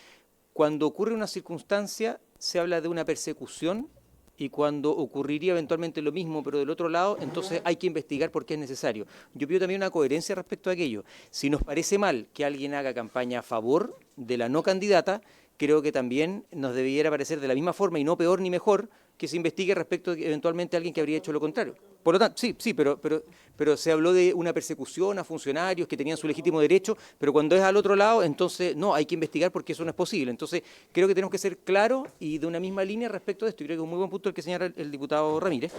cuando ocurre una circunstancia se habla de una persecución y cuando ocurriría eventualmente lo mismo, pero del otro lado, entonces hay que investigar por qué es necesario. Yo pido también una coherencia respecto a aquello. Si nos parece mal que alguien haga campaña a favor de la no candidata, creo que también nos debiera parecer de la misma forma y no peor ni mejor que se investigue respecto de eventualmente a alguien que habría hecho lo contrario. Por lo tanto, sí, pero se habló de una persecución a funcionarios que tenían su legítimo derecho, pero cuando es al otro lado, entonces no, hay que investigar porque eso no es posible. Entonces, creo que tenemos que ser claros y de una misma línea respecto de esto. Y creo que es un muy buen punto el que señala el diputado Ramírez.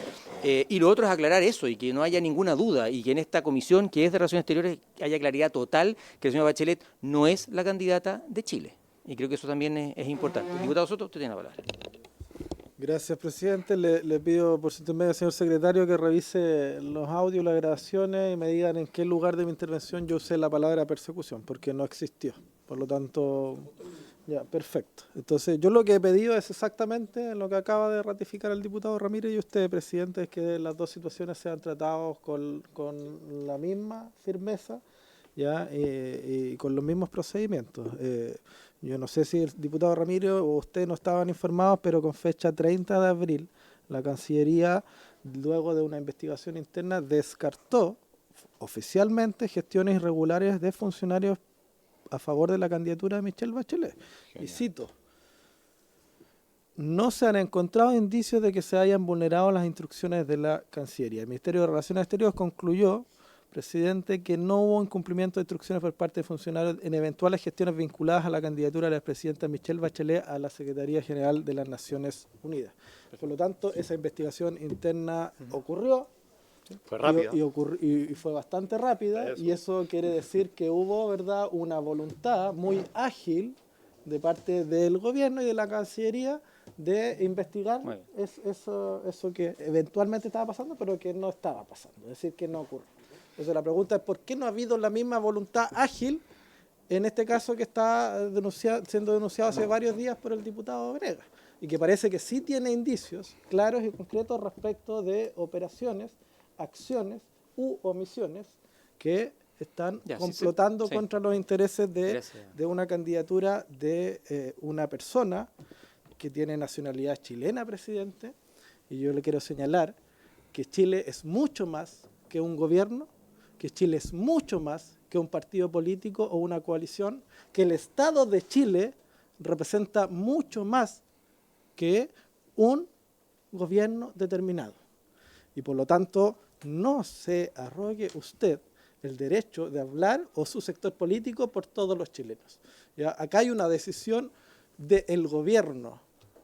Y lo otro es aclarar eso y que no haya ninguna duda y que en esta comisión que es de Relaciones Exteriores haya claridad total que la señora Bachelet no es la candidata de Chile. Y creo que eso también es importante. Diputado Soto, usted tiene la palabra. Gracias, presidente. Le pido por su intermedio, señor secretario, que revise los audios, las grabaciones y me digan en qué lugar de mi intervención yo usé la palabra persecución, porque no existió. Por lo tanto, ya, perfecto. Entonces, yo lo que he pedido es exactamente lo que acaba de ratificar el diputado Ramírez y usted, presidente, es que las dos situaciones sean tratadas con la misma firmeza, ¿ya? Y con los mismos procedimientos. Yo no sé si el diputado Ramírez o usted no estaban informados, pero con fecha 30 de abril, la Cancillería, luego de una investigación interna, descartó oficialmente gestiones irregulares de funcionarios a favor de la candidatura de Michelle Bachelet. Genial. Y cito: no se han encontrado indicios de que se hayan vulnerado las instrucciones de la Cancillería. El Ministerio de Relaciones Exteriores concluyó, presidente, que no hubo incumplimiento de instrucciones por parte de funcionarios en eventuales gestiones vinculadas a la candidatura de la expresidenta Michelle Bachelet a la Secretaría General de las Naciones Unidas. Por lo tanto, esa investigación interna ocurrió. Fue rápida. Y fue bastante rápida, y eso quiere decir que hubo, ¿verdad?, una voluntad muy ágil de parte del gobierno y de la Cancillería de investigar eso que eventualmente estaba pasando, pero que no estaba pasando, es decir, que no ocurrió. Entonces la pregunta es ¿por qué no ha habido la misma voluntad ágil en este caso que está siendo denunciado hace varios días por el diputado Venegas? Y que parece que sí tiene indicios claros y concretos respecto de operaciones, acciones u omisiones que están complotando contra los intereses de una candidatura de una persona que tiene nacionalidad chilena, presidente. Y yo le quiero señalar que Chile es mucho más que un gobierno, que Chile es mucho más que un partido político o una coalición, que el Estado de Chile representa mucho más que un gobierno determinado. Y por lo tanto, no se arrogue usted el derecho de hablar o su sector político por todos los chilenos. ¿Ya? Acá hay una decisión del gobierno,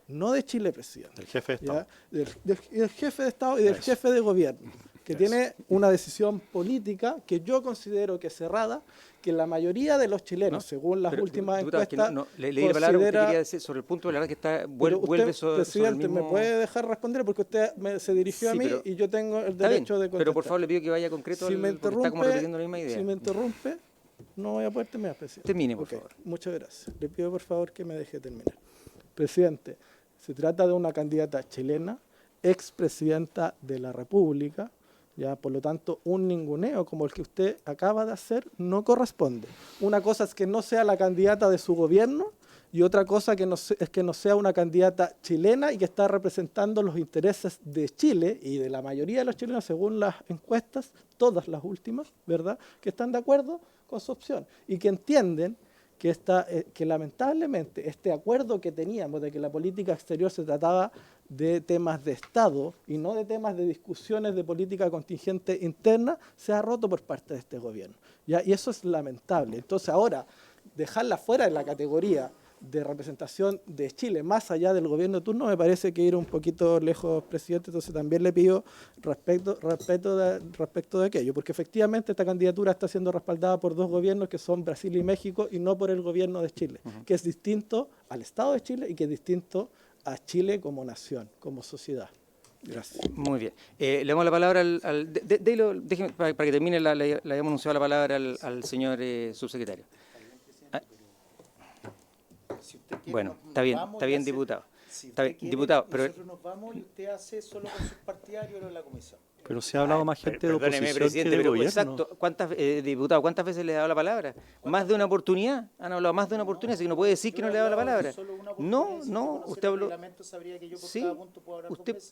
no de Chile, presidente. Del jefe de Estado. Del jefe de Estado y del jefe de gobierno, que tiene una decisión política que yo considero que es cerrada, que la mayoría de los chilenos, según las últimas encuestas, le di la palabra porque quería decir sobre el punto, la verdad que está vuelve sobre presidente, el mismo... ¿me puede dejar responder? Porque usted se dirigió a mí y yo tengo el derecho de contestar. Pero por favor le pido que vaya concreto, si me porque está como repitiendo la misma idea. Si me interrumpe, no voy a poder terminar, presidente. Termine, por favor. Muchas gracias. Le pido por favor que me deje terminar. Presidente, se trata de una candidata chilena, expresidenta de la República. Ya, por lo tanto, un ninguneo como el que usted acaba de hacer no corresponde. Una cosa es que no sea la candidata de su gobierno y otra cosa es que no sea una candidata chilena y que está representando los intereses de Chile y de la mayoría de los chilenos, según las encuestas, todas las últimas, ¿verdad?, que están de acuerdo con su opción y que entienden que lamentablemente este acuerdo que teníamos de que la política exterior se trataba de temas de Estado y no de temas de discusiones de política contingente interna, se ha roto por parte de este gobierno. ¿Ya? Y eso es lamentable. Entonces ahora, dejarla fuera de la categoría de representación de Chile, más allá del gobierno de turno, me parece que ir un poquito lejos, presidente. Entonces también le pido respecto de aquello, porque efectivamente esta candidatura está siendo respaldada por dos gobiernos que son Brasil y México y no por el gobierno de Chile, que es distinto al Estado de Chile y que es distinto a Chile como nación, como sociedad. Gracias. Muy bien. Le damos la palabra déjeme, para que termine, le habíamos anunciado la palabra al señor subsecretario. Bueno, está bien, diputado. Está bien, diputado, pero nosotros nos vamos y usted hace solo con sus partidarios en la comisión. Pero se ha hablado más gente de oposición presidente, que de gobierno. Exacto. Diputado, ¿cuántas veces le he dado la palabra? ¿Más de una oportunidad? Han hablado más de una oportunidad, así que no puede decir que no le he dado la palabra. No, usted habló...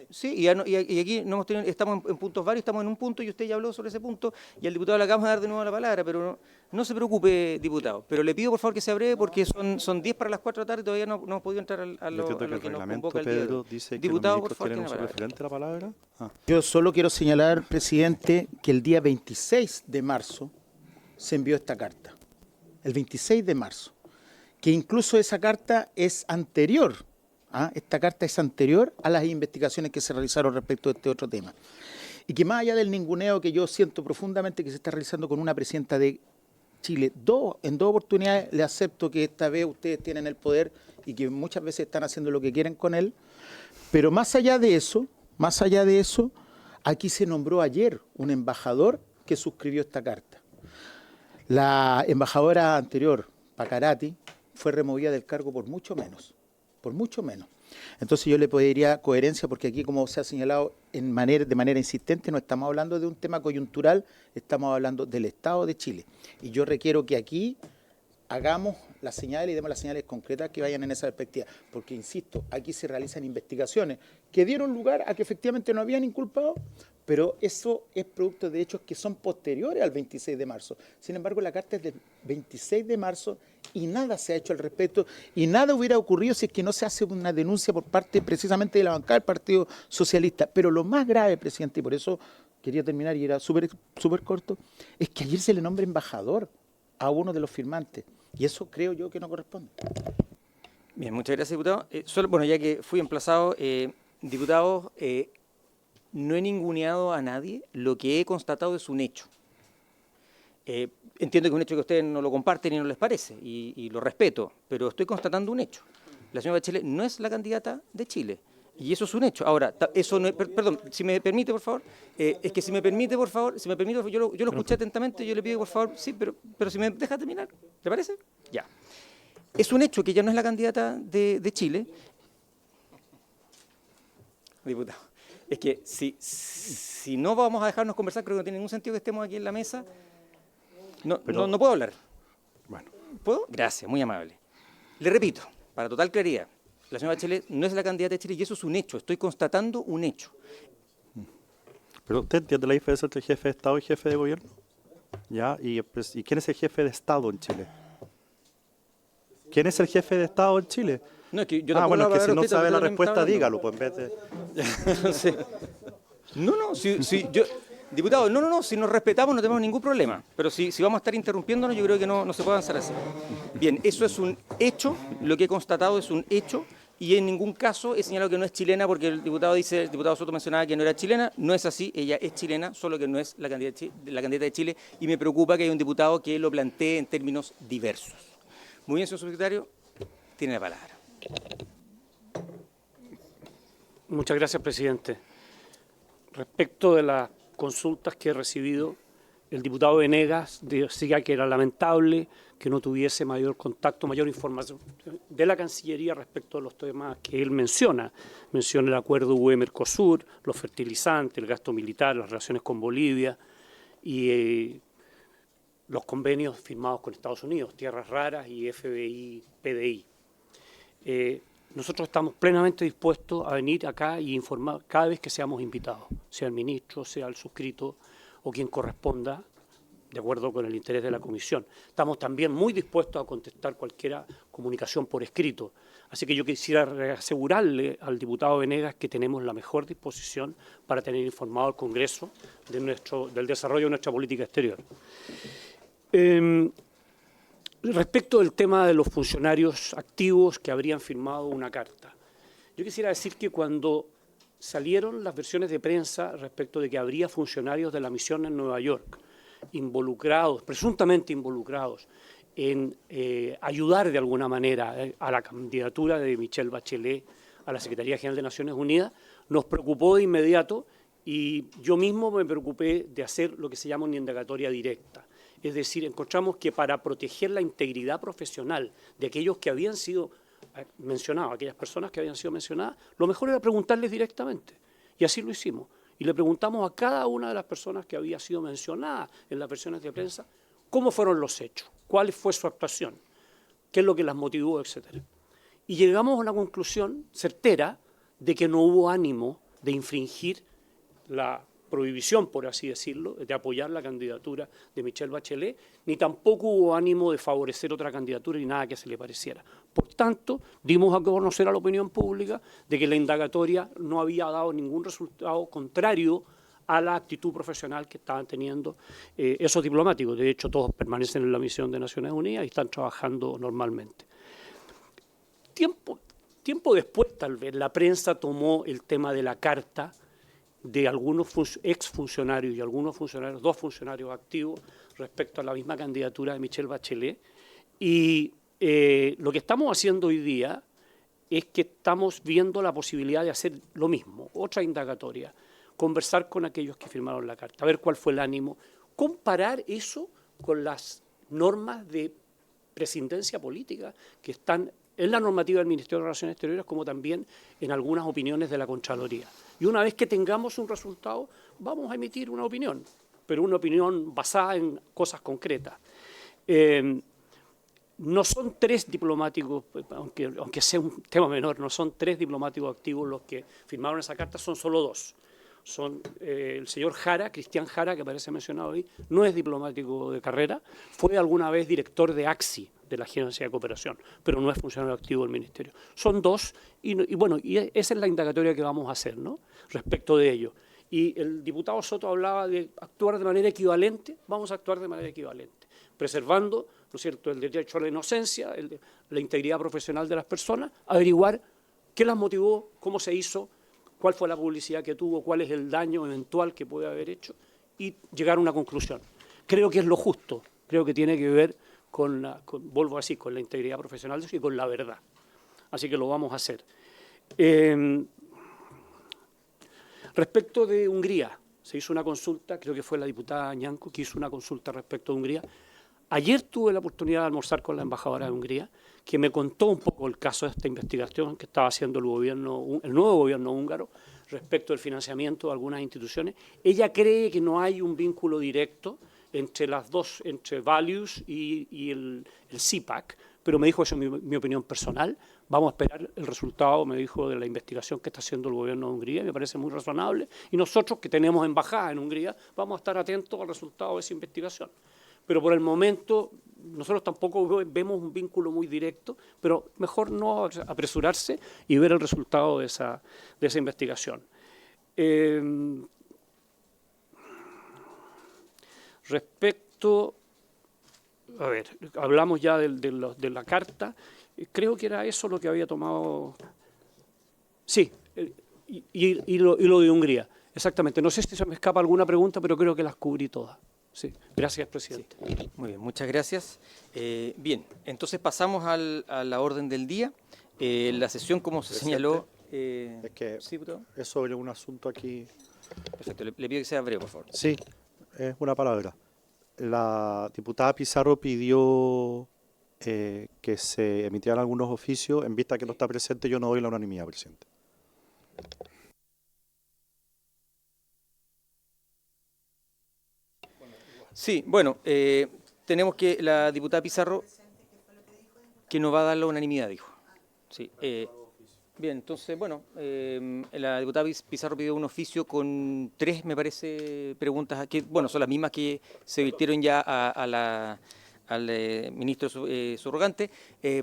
Sí, y aquí no hemos tenido, estamos en puntos varios, estamos en un punto y usted ya habló sobre ese punto y al diputado le acabamos de dar de nuevo la palabra, pero No se preocupe, diputado, pero le pido por favor que sea breve porque son 10 para las 4 de la tarde y todavía no hemos podido entrar a lo Entiendo que que el nos reglamento, convoca el día de Pedro, hoy. dice que Diputado, los por ministros favor, tienen tiene uso la palabra. preferente de la palabra. Yo solo quiero señalar, presidente, que el día 26 de marzo se envió esta carta. El 26 de marzo. Que incluso esa carta es anterior. Esta carta es anterior a las investigaciones que se realizaron respecto a este otro tema. Y que más allá del ninguneo que yo siento profundamente que se está realizando con una presidenta de Chile, en dos oportunidades le acepto que esta vez ustedes tienen el poder y que muchas veces están haciendo lo que quieren con él, pero más allá de eso, aquí se nombró ayer un embajador que suscribió esta carta. La embajadora anterior, Pacarati, fue removida del cargo por mucho menos. Entonces yo le pediría coherencia porque aquí, como se ha señalado de manera insistente, no estamos hablando de un tema coyuntural, estamos hablando del Estado de Chile. Y yo requiero que aquí hagamos las señales y demos las señales concretas que vayan en esa perspectiva. Porque, insisto, aquí se realizan investigaciones que dieron lugar a que efectivamente no habían inculpado, pero eso es producto de hechos que son posteriores al 26 de marzo. Sin embargo, la carta es del 26 de marzo y nada se ha hecho al respecto y nada hubiera ocurrido si es que no se hace una denuncia por parte precisamente de la bancada del Partido Socialista. Pero lo más grave, presidente, y por eso quería terminar y era súper corto, es que ayer se le nombra embajador a uno de los firmantes y eso creo yo que no corresponde. Bien, muchas gracias, diputado. Bueno, ya que fui emplazado, diputado, no he ninguneado a nadie, lo que he constatado es un hecho. Entiendo que es un hecho que ustedes no lo comparten y no les parece, y lo respeto, pero estoy constatando un hecho. La señora Bachelet no es la candidata de Chile, y eso es un hecho. Ahora, eso no es, perdón, si me permite, por favor, si me permite, yo lo escuché atentamente, yo le pido, por favor, sí, pero si me deja terminar, ¿le parece? Ya. Es un hecho que ella no es la candidata de Chile. Diputado. Es que si no vamos a dejarnos conversar, creo que no tiene ningún sentido que estemos aquí en la mesa. No puedo hablar. Bueno. ¿Puedo? Gracias, muy amable. Le repito, para total claridad, la señora Bachelet no es la candidata de Chile y eso es un hecho. Estoy constatando un hecho. ¿Pero usted entiende la diferencia entre jefe de Estado y jefe de gobierno? ¿Ya? ¿Y quién es el jefe de Estado en Chile? ¿Quién es el jefe de Estado en Chile? No, es que yo bueno, es que si no usted, sabe la respuesta, dígalo, pues en vez de... Diputado, si nos respetamos no tenemos ningún problema, pero si vamos a estar interrumpiéndonos yo creo que no se puede avanzar así. Bien, eso es un hecho, lo que he constatado es un hecho y en ningún caso he señalado que no es chilena porque el diputado Soto mencionaba que no era chilena, no es así, ella es chilena, solo que no es la candidata de Chile y me preocupa que haya un diputado que lo plantee en términos diversos. Muy bien, señor subsecretario, tiene la palabra. Muchas gracias, presidente. Respecto de las consultas que he recibido, el diputado Venegas decía que era lamentable que no tuviese mayor contacto, mayor información de la Cancillería respecto a los temas que él menciona. Menciona el acuerdo UE-Mercosur, los fertilizantes, el gasto militar, las relaciones con Bolivia y los convenios firmados con Estados Unidos, Tierras Raras y FBI-PDI. Nosotros estamos plenamente dispuestos a venir acá y informar cada vez que seamos invitados, sea el ministro, sea el suscrito o quien corresponda, de acuerdo con el interés de la comisión. Estamos también muy dispuestos a contestar cualquier comunicación por escrito. Así que yo quisiera asegurarle al diputado Venegas que tenemos la mejor disposición para tener informado al Congreso del desarrollo de nuestra política exterior. Respecto del tema de los funcionarios activos que habrían firmado una carta, yo quisiera decir que cuando salieron las versiones de prensa respecto de que habría funcionarios de la misión en Nueva York presuntamente involucrados en ayudar de alguna manera a la candidatura de Michelle Bachelet a la Secretaría General de Naciones Unidas, nos preocupó de inmediato y yo mismo me preocupé de hacer lo que se llama una indagatoria directa. Es decir, encontramos que para proteger la integridad profesional de aquellos que habían sido mencionados, aquellas personas que habían sido mencionadas, lo mejor era preguntarles directamente. Y así lo hicimos. Y le preguntamos a cada una de las personas que había sido mencionada en las versiones de prensa cómo fueron los hechos, cuál fue su actuación, qué es lo que las motivó, etcétera. Y llegamos a una conclusión certera de que no hubo ánimo de infringir la prohibición, por así decirlo, de apoyar la candidatura de Michelle Bachelet, ni tampoco hubo ánimo de favorecer otra candidatura ni nada que se le pareciera. Por tanto, dimos a conocer a la opinión pública de que la indagatoria no había dado ningún resultado contrario a la actitud profesional que estaban teniendo esos diplomáticos. De hecho, todos permanecen en la misión de Naciones Unidas y están trabajando normalmente. Tiempo después, tal vez, la prensa tomó el tema de la carta de algunos exfuncionarios y algunos funcionarios, 2 funcionarios activos, respecto a la misma candidatura de Michelle Bachelet. Y lo que estamos haciendo hoy día es que estamos viendo la posibilidad de hacer lo mismo, otra indagatoria, conversar con aquellos que firmaron la carta, ver cuál fue el ánimo, comparar eso con las normas de presidencia política que están en la normativa del Ministerio de Relaciones Exteriores, como también en algunas opiniones de la Contraloría. Y una vez que tengamos un resultado, vamos a emitir una opinión, pero una opinión basada en cosas concretas. No son 3 diplomáticos, aunque sea un tema menor, no son 3 diplomáticos activos los que firmaron esa carta, son solo 2. Son el señor Jara, Cristian Jara, que aparece mencionado ahí, no es diplomático de carrera, fue alguna vez director de AXI, de la Agencia de Cooperación, pero no es funcionario activo del Ministerio. Son 2, y bueno, y esa es la indagatoria que vamos a hacer, ¿no?, respecto de ello. Y el diputado Soto hablaba de actuar de manera equivalente, vamos a actuar de manera equivalente, preservando, ¿no es cierto?, el derecho a la inocencia, la integridad profesional de las personas, averiguar qué las motivó, cómo se hizo, cuál fue la publicidad que tuvo, cuál es el daño eventual que puede haber hecho y llegar a una conclusión. Creo que es lo justo, creo que tiene que ver vuelvo así, con la integridad profesional y con la verdad. Así que lo vamos a hacer. Respecto de Hungría, se hizo una consulta, creo que fue la diputada Ñanco que hizo una consulta respecto de Hungría. Ayer tuve la oportunidad de almorzar con la embajadora de Hungría, que me contó un poco el caso de esta investigación que estaba haciendo el nuevo gobierno húngaro respecto del financiamiento de algunas instituciones. Ella cree que no hay un vínculo directo entre las dos, entre Values y el CIPAC, pero me dijo, eso es mi opinión personal, vamos a esperar el resultado, me dijo, de la investigación que está haciendo el gobierno de Hungría, me parece muy razonable, y nosotros que tenemos embajada en Hungría vamos a estar atentos al resultado de esa investigación. Pero por el momento nosotros tampoco vemos un vínculo muy directo, pero mejor no apresurarse y ver el resultado de esa investigación. Respecto, a ver, hablamos ya de la carta, creo que era eso lo que había tomado, sí, y lo de Hungría, exactamente. No sé si se me escapa alguna pregunta, pero creo que las cubrí todas. Sí, gracias, presidente. Sí. Muy bien, muchas gracias. Bien, entonces pasamos a la orden del día. La sesión, como se señaló... es que ¿sí, es sobre un asunto aquí... Perfecto, le pido que sea breve, por favor. Sí, es una palabra. La diputada Pizarro pidió que se emitieran algunos oficios. En vista que no está presente, yo no doy la unanimidad, presidente. Sí, bueno, tenemos que la diputada Pizarro, que no va a dar la unanimidad, dijo. Sí, bien, entonces, bueno, la diputada Pizarro pidió un oficio con 3, me parece, preguntas, que, bueno, son las mismas que se virtieron ya al ministro subrogante,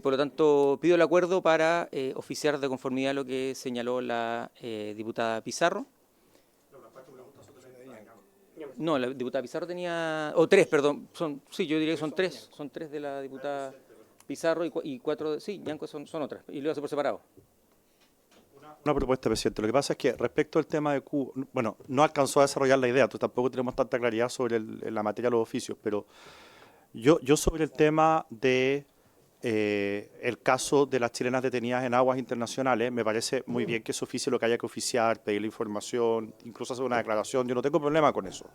por lo tanto, pido el acuerdo para oficiar de conformidad a lo que señaló la diputada Pizarro. No, la diputada Pizarro tenía... O 3, perdón. Sí, yo diría que son 3. Son 3 de la diputada Pizarro y 4... Sí, Ñanco son otras. Y lo hace por separado. Una propuesta, presidente. Lo que pasa es que respecto al tema de Cuba... Bueno, no alcanzó a desarrollar la idea. Entonces tampoco tenemos tanta claridad sobre la materia de los oficios. Pero yo sobre el tema de... el caso de las chilenas detenidas en aguas internacionales, me parece muy bien que se oficie lo que haya que oficiar, pedir la información, incluso hacer una declaración, yo no tengo problema con eso,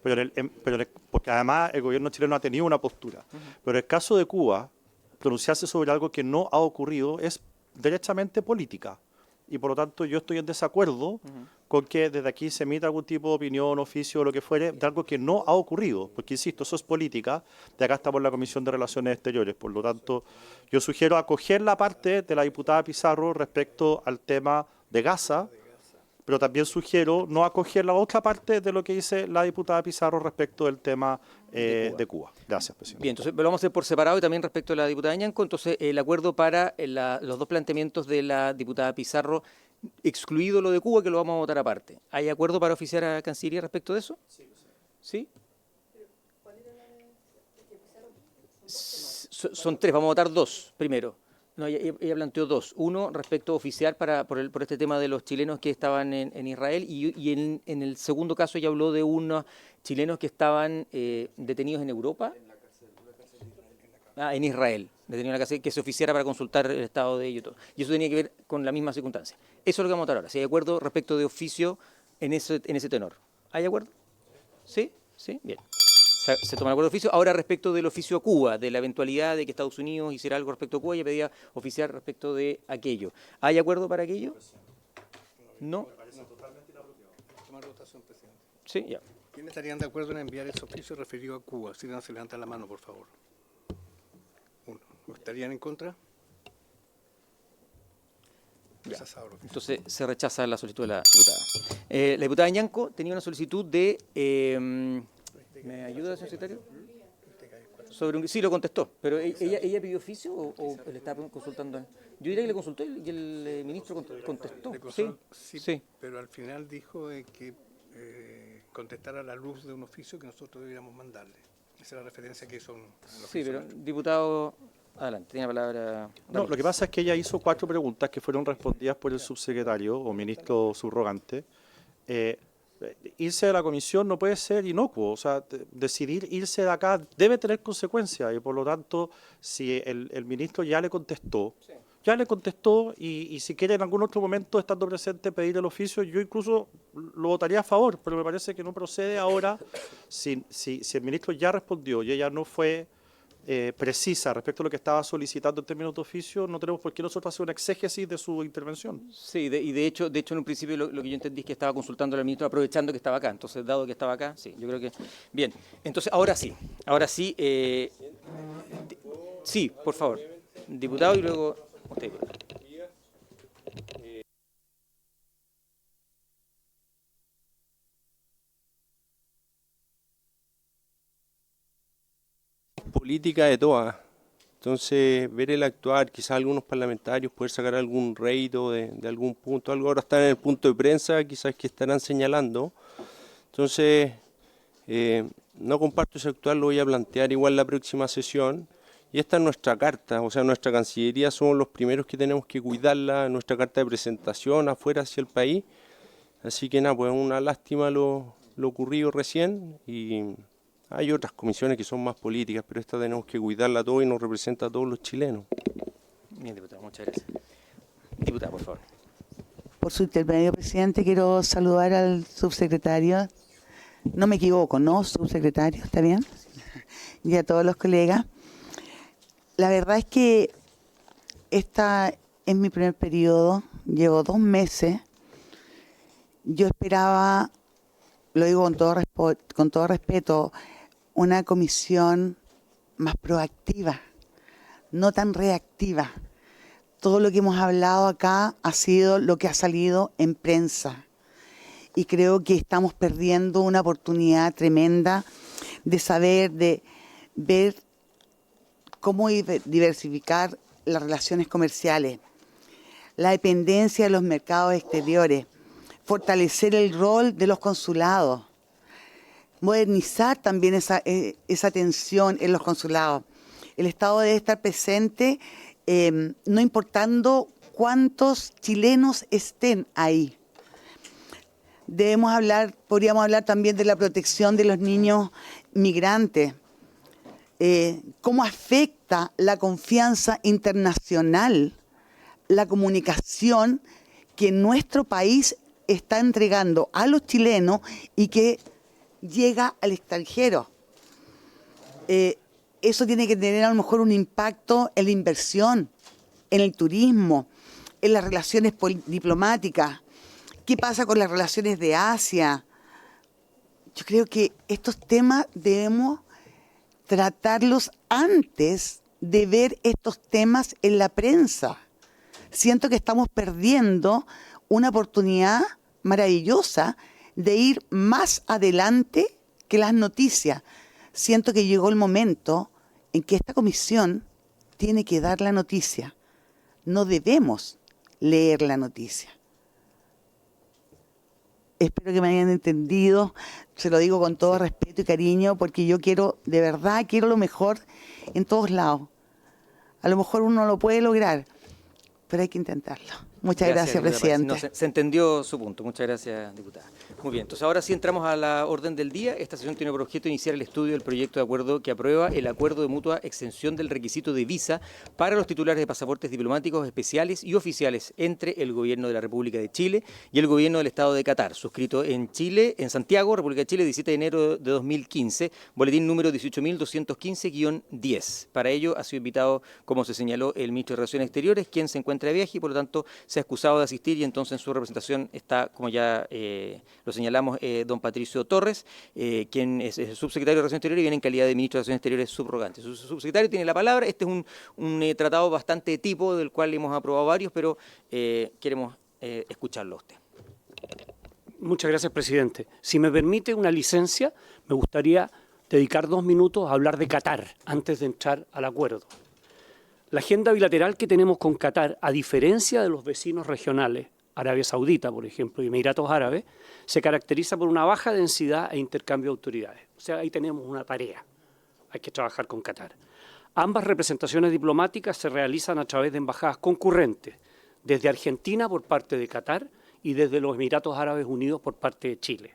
porque además el gobierno chileno ha tenido una postura. Pero el caso de Cuba, pronunciarse sobre algo que no ha ocurrido es derechamente política. Y por lo tanto yo estoy en desacuerdo con que desde aquí se emita algún tipo de opinión, oficio o lo que fuere de algo que no ha ocurrido, porque insisto, eso es política, de acá estamos en la Comisión de Relaciones Exteriores. Por lo tanto, yo sugiero acoger la parte de la diputada Pizarro respecto al tema de Gaza, pero también sugiero no acoger la otra parte de lo que dice la diputada Pizarro respecto del tema de Cuba. Gracias, presidente. Bien, entonces lo vamos a hacer por separado y también respecto a la diputada Ñanco. Entonces, el acuerdo para los dos planteamientos de la diputada Pizarro, excluido lo de Cuba, que lo vamos a votar aparte. ¿Hay acuerdo para oficiar a Cancillería respecto de eso? Sí. ¿Sí? Son tres, vamos a votar dos primero. No, ella planteó dos. Uno, respecto a oficiar por este tema de los chilenos que estaban en Israel, y en el segundo caso ella habló de unos chilenos que estaban detenidos en Europa. En Israel, detenidos en la cárcel, que se oficiara para consultar el estado de ellos y todo. Y eso tenía que ver con la misma circunstancia. Eso es lo que vamos a votar ahora. Si hay acuerdo respecto de oficio en ese tenor. ¿Hay acuerdo? ¿Sí? ¿Sí? Bien. Se toma el acuerdo de oficio. Ahora, respecto del oficio a Cuba, de la eventualidad de que Estados Unidos hiciera algo respecto a Cuba, ella pedía oficiar respecto de aquello. ¿Hay acuerdo para aquello? No. Tomar votación, presidente. Sí, ya. ¿Quiénes estarían de acuerdo en enviar ese oficio referido a Cuba? Si no, se levantan la mano, por favor. Uno. ¿Estarían en contra? Rechazado. Entonces se rechaza la solicitud de la diputada. La diputada Ñanco tenía una solicitud de... ¿Me ayuda, señor secretario? Sí, lo contestó, pero ¿ella pidió oficio o le estaba consultando? Yo diría que le consultó y el ministro contestó. Sí, pero al final dijo que contestara a la luz de un oficio que nosotros deberíamos mandarle. Esa es la referencia que hizo. Sí, pero diputado, adelante, tiene la palabra. No, lo que pasa es que ella hizo 4 preguntas que fueron respondidas por el subsecretario o ministro subrogante. Irse de la comisión no puede ser inocuo, o sea, decidir irse de acá debe tener consecuencias y por lo tanto, si el ministro ya le contestó, y si quiere en algún otro momento, estando presente, pedir el oficio, yo incluso lo votaría a favor, pero me parece que no procede ahora, si el ministro ya respondió y ella no fue precisa respecto a lo que estaba solicitando en términos de oficio, no tenemos por qué nosotros hacer una exégesis de su intervención. Sí, y de hecho en un principio lo que yo entendí es que estaba consultando al ministro aprovechando que estaba acá. Entonces, dado que estaba acá, sí, yo creo que... Bien, entonces ahora sí, sí, por favor, diputado y luego usted. Política de todas. Entonces, ver el actuar, quizás algunos parlamentarios poder sacar algún rédito de algún punto, algo ahora están en el punto de prensa, quizás que estarán señalando. Entonces, no comparto ese actuar, lo voy a plantear igual la próxima sesión. Y esta es nuestra carta, o sea, nuestra Cancillería somos los primeros que tenemos que cuidarla, nuestra carta de presentación afuera hacia el país. Así que nada, pues una lástima lo ocurrido recién y... Hay otras comisiones que son más políticas, pero esta tenemos que cuidarla todo y nos representa a todos los chilenos. Bien, diputado, muchas gracias. Diputada, por favor. Por su intermedio, presidente, quiero saludar al subsecretario. No me equivoco, ¿no? Subsecretario, ¿está bien? Y a todos los colegas. La verdad es que esta es mi primer periodo, llevo 2 meses. Yo esperaba, lo digo con todo respeto, una comisión más proactiva, no tan reactiva. Todo lo que hemos hablado acá ha sido lo que ha salido en prensa. Y creo que estamos perdiendo una oportunidad tremenda de saber, de ver cómo diversificar las relaciones comerciales, la dependencia de los mercados exteriores, fortalecer el rol de los consulados, modernizar también esa atención en los consulados. El Estado debe estar presente, no importando cuántos chilenos estén ahí. Podríamos hablar también de la protección de los niños migrantes, cómo afecta la confianza internacional, la comunicación que nuestro país está entregando a los chilenos y que llega al extranjero. Eso tiene que tener a lo mejor un impacto en la inversión, en el turismo, en las relaciones diplomáticas. ¿Qué pasa con las relaciones de Asia? Yo creo que estos temas debemos tratarlos antes de ver estos temas en la prensa. Siento que estamos perdiendo una oportunidad maravillosa de ir más adelante que las noticias. Siento que llegó el momento en que esta comisión tiene que dar la noticia. No debemos leer la noticia. Espero que me hayan entendido, se lo digo con todo respeto y cariño, porque yo quiero, de verdad, quiero lo mejor en todos lados. A lo mejor uno lo puede lograr, pero hay que intentarlo. Muchas gracias, presidente. No, se entendió su punto. Muchas gracias, diputada. Muy bien, entonces ahora sí entramos a la orden del día. Esta sesión tiene por objeto iniciar el estudio del proyecto de acuerdo que aprueba el acuerdo de mutua exención del requisito de visa para los titulares de pasaportes diplomáticos especiales y oficiales entre el Gobierno de la República de Chile y el Gobierno del Estado de Qatar, suscrito en Chile, en Santiago, República de Chile, 17 de enero de 2015, boletín número 18.215-10. Para ello ha sido invitado, como se señaló, el ministro de Relaciones Exteriores, quien se encuentra de viaje y por lo tanto se ha excusado de asistir, y entonces en su representación está, como ya lo señalamos, don Patricio Torres, quien es el subsecretario de Relaciones Exteriores y viene en calidad de ministro de Relaciones Exteriores subrogante. Su subsecretario tiene la palabra. Este es un tratado bastante tipo, del cual hemos aprobado varios, pero queremos escucharlo a usted. Muchas gracias, presidente. Si me permite una licencia, me gustaría dedicar 2 minutos a hablar de Qatar antes de entrar al acuerdo. La agenda bilateral que tenemos con Qatar, a diferencia de los vecinos regionales, Arabia Saudita, por ejemplo, y Emiratos Árabes, se caracteriza por una baja densidad e intercambio de autoridades. O sea, ahí tenemos una tarea. Hay que trabajar con Qatar. Ambas representaciones diplomáticas se realizan a través de embajadas concurrentes, desde Argentina por parte de Qatar y desde los Emiratos Árabes Unidos por parte de Chile.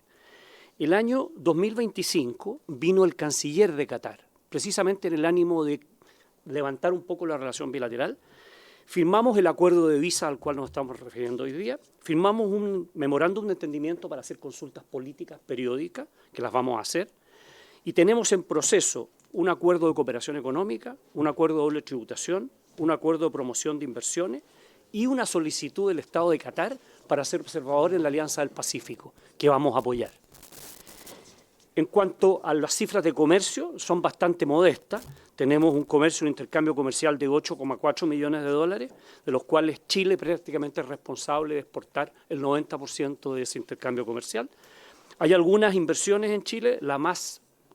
El año 2025 vino el canciller de Qatar, precisamente en el ánimo de levantar un poco la relación bilateral. Firmamos el acuerdo de visa al cual nos estamos refiriendo hoy día, firmamos un memorándum de entendimiento para hacer consultas políticas periódicas, que las vamos a hacer, y tenemos en proceso un acuerdo de cooperación económica, un acuerdo de doble tributación, un acuerdo de promoción de inversiones y una solicitud del Estado de Qatar para ser observador en la Alianza del Pacífico, que vamos a apoyar. En cuanto a las cifras de comercio, son bastante modestas. Tenemos un comercio, un intercambio comercial de 8,4 millones de dólares, de los cuales Chile prácticamente es responsable de exportar el 90% de ese intercambio comercial. Hay algunas inversiones en Chile, la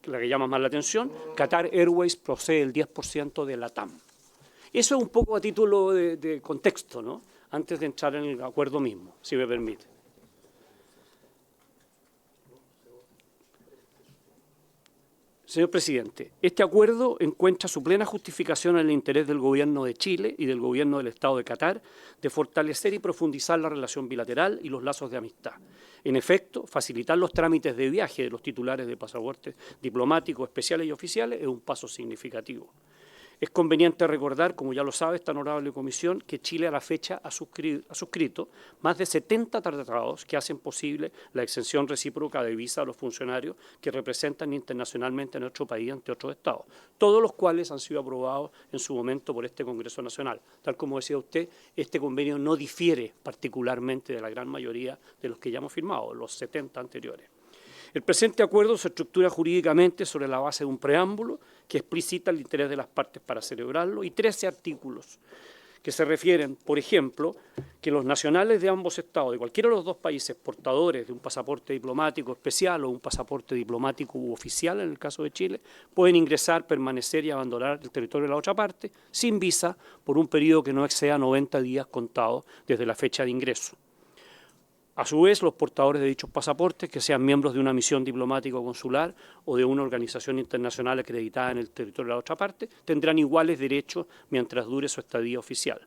que llama más la atención, Qatar Airways posee el 10% de la TAM. Eso es un poco a título de contexto, ¿no? Antes de entrar en el acuerdo mismo, si me permite. Señor presidente, este acuerdo encuentra su plena justificación en el interés del Gobierno de Chile y del Gobierno del Estado de Qatar de fortalecer y profundizar la relación bilateral y los lazos de amistad. En efecto, facilitar los trámites de viaje de los titulares de pasaportes diplomáticos, especiales y oficiales es un paso significativo. Es conveniente recordar, como ya lo sabe esta honorable comisión, que Chile a la fecha ha suscrito más de 70 tratados que hacen posible la exención recíproca de visa a los funcionarios que representan internacionalmente a nuestro país ante otros estados, todos los cuales han sido aprobados en su momento por este Congreso Nacional. Tal como decía usted, este convenio no difiere particularmente de la gran mayoría de los que ya hemos firmado, los 70 anteriores. El presente acuerdo se estructura jurídicamente sobre la base de un preámbulo que explicita el interés de las partes para celebrarlo y 13 artículos que se refieren, por ejemplo, que los nacionales de ambos estados, de cualquiera de los dos países portadores de un pasaporte diplomático especial o un pasaporte diplomático u oficial, en el caso de Chile, pueden ingresar, permanecer y abandonar el territorio de la otra parte sin visa por un periodo que no exceda 90 días contados desde la fecha de ingreso. A su vez, los portadores de dichos pasaportes, que sean miembros de una misión diplomática o consular o de una organización internacional acreditada en el territorio de la otra parte, tendrán iguales derechos mientras dure su estadía oficial.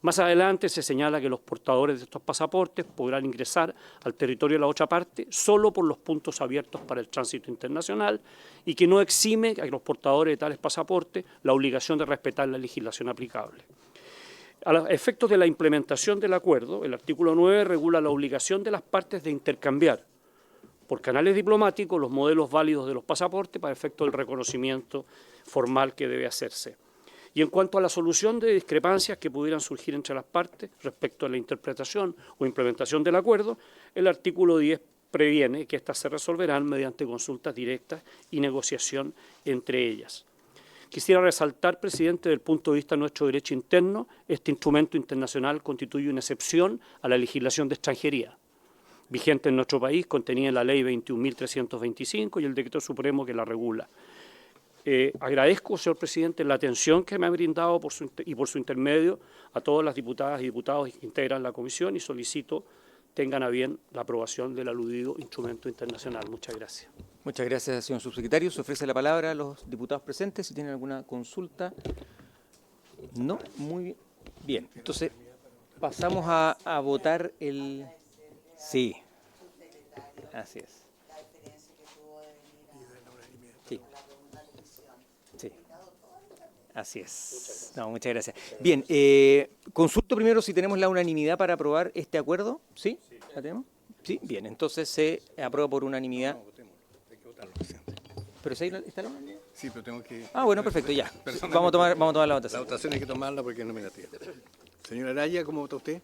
Más adelante se señala que los portadores de estos pasaportes podrán ingresar al territorio de la otra parte solo por los puntos abiertos para el tránsito internacional y que no exime a los portadores de tales pasaportes la obligación de respetar la legislación aplicable. A los efectos de la implementación del acuerdo, el artículo 9 regula la obligación de las partes de intercambiar por canales diplomáticos los modelos válidos de los pasaportes para efecto del reconocimiento formal que debe hacerse. Y en cuanto a la solución de discrepancias que pudieran surgir entre las partes respecto a la interpretación o implementación del acuerdo, el artículo 10 previene que éstas se resolverán mediante consultas directas y negociación entre ellas. Quisiera resaltar, presidente, desde el punto de vista de nuestro derecho interno, este instrumento internacional constituye una excepción a la legislación de extranjería. vigente en nuestro país, contenida en la ley 21.325 y el decreto supremo que la regula. Agradezco, señor presidente, la atención que me ha brindado por su intermedio a todas las diputadas y diputados que integran la comisión y solicito tengan a bien la aprobación del aludido instrumento internacional. Muchas gracias. Muchas gracias, señor subsecretario. Se ofrece la palabra a los diputados presentes si tienen alguna consulta. No, muy bien. Entonces, pasamos a votar el... Sí, así es. Sí. Sí. Así es. No, muchas gracias. Bien, consulto primero si tenemos la unanimidad para aprobar este acuerdo. ¿Sí? ¿La tenemos? Sí, bien. Entonces se aprueba por unanimidad. Hay que votarlo, presidente. ¿Pero si está la unanimidad? Sí, pero tengo que... Bueno, perfecto, ya. Personalmente, Vamos a tomar la votación. La votación hay que tomarla porque es nominativa. Señora Araya, ¿cómo vota usted?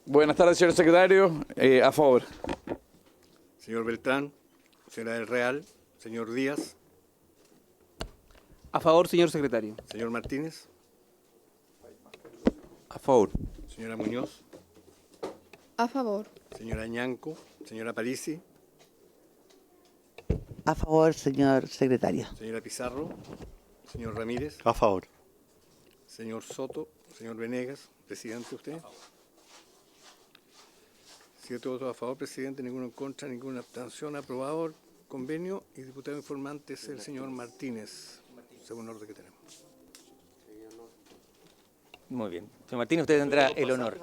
Buenas tardes, señor secretario. A favor. Señor Beltrán, señora del Real, señor Díaz, A favor, señor secretario. señor Martínez, A favor. señora Muñoz, A favor. señora Ñanco, señora Parisi, A favor, señor secretario. señora Pizarro, señor Ramírez, A favor. señor Soto, señor Venegas, presidente usted. 7 votos a favor, presidente, ninguno en contra, ninguna abstención. Aprobado el convenio y diputado informante es el señor Martínez, según el orden que tenemos. Muy bien. Señor Martínez, usted tendrá el honor.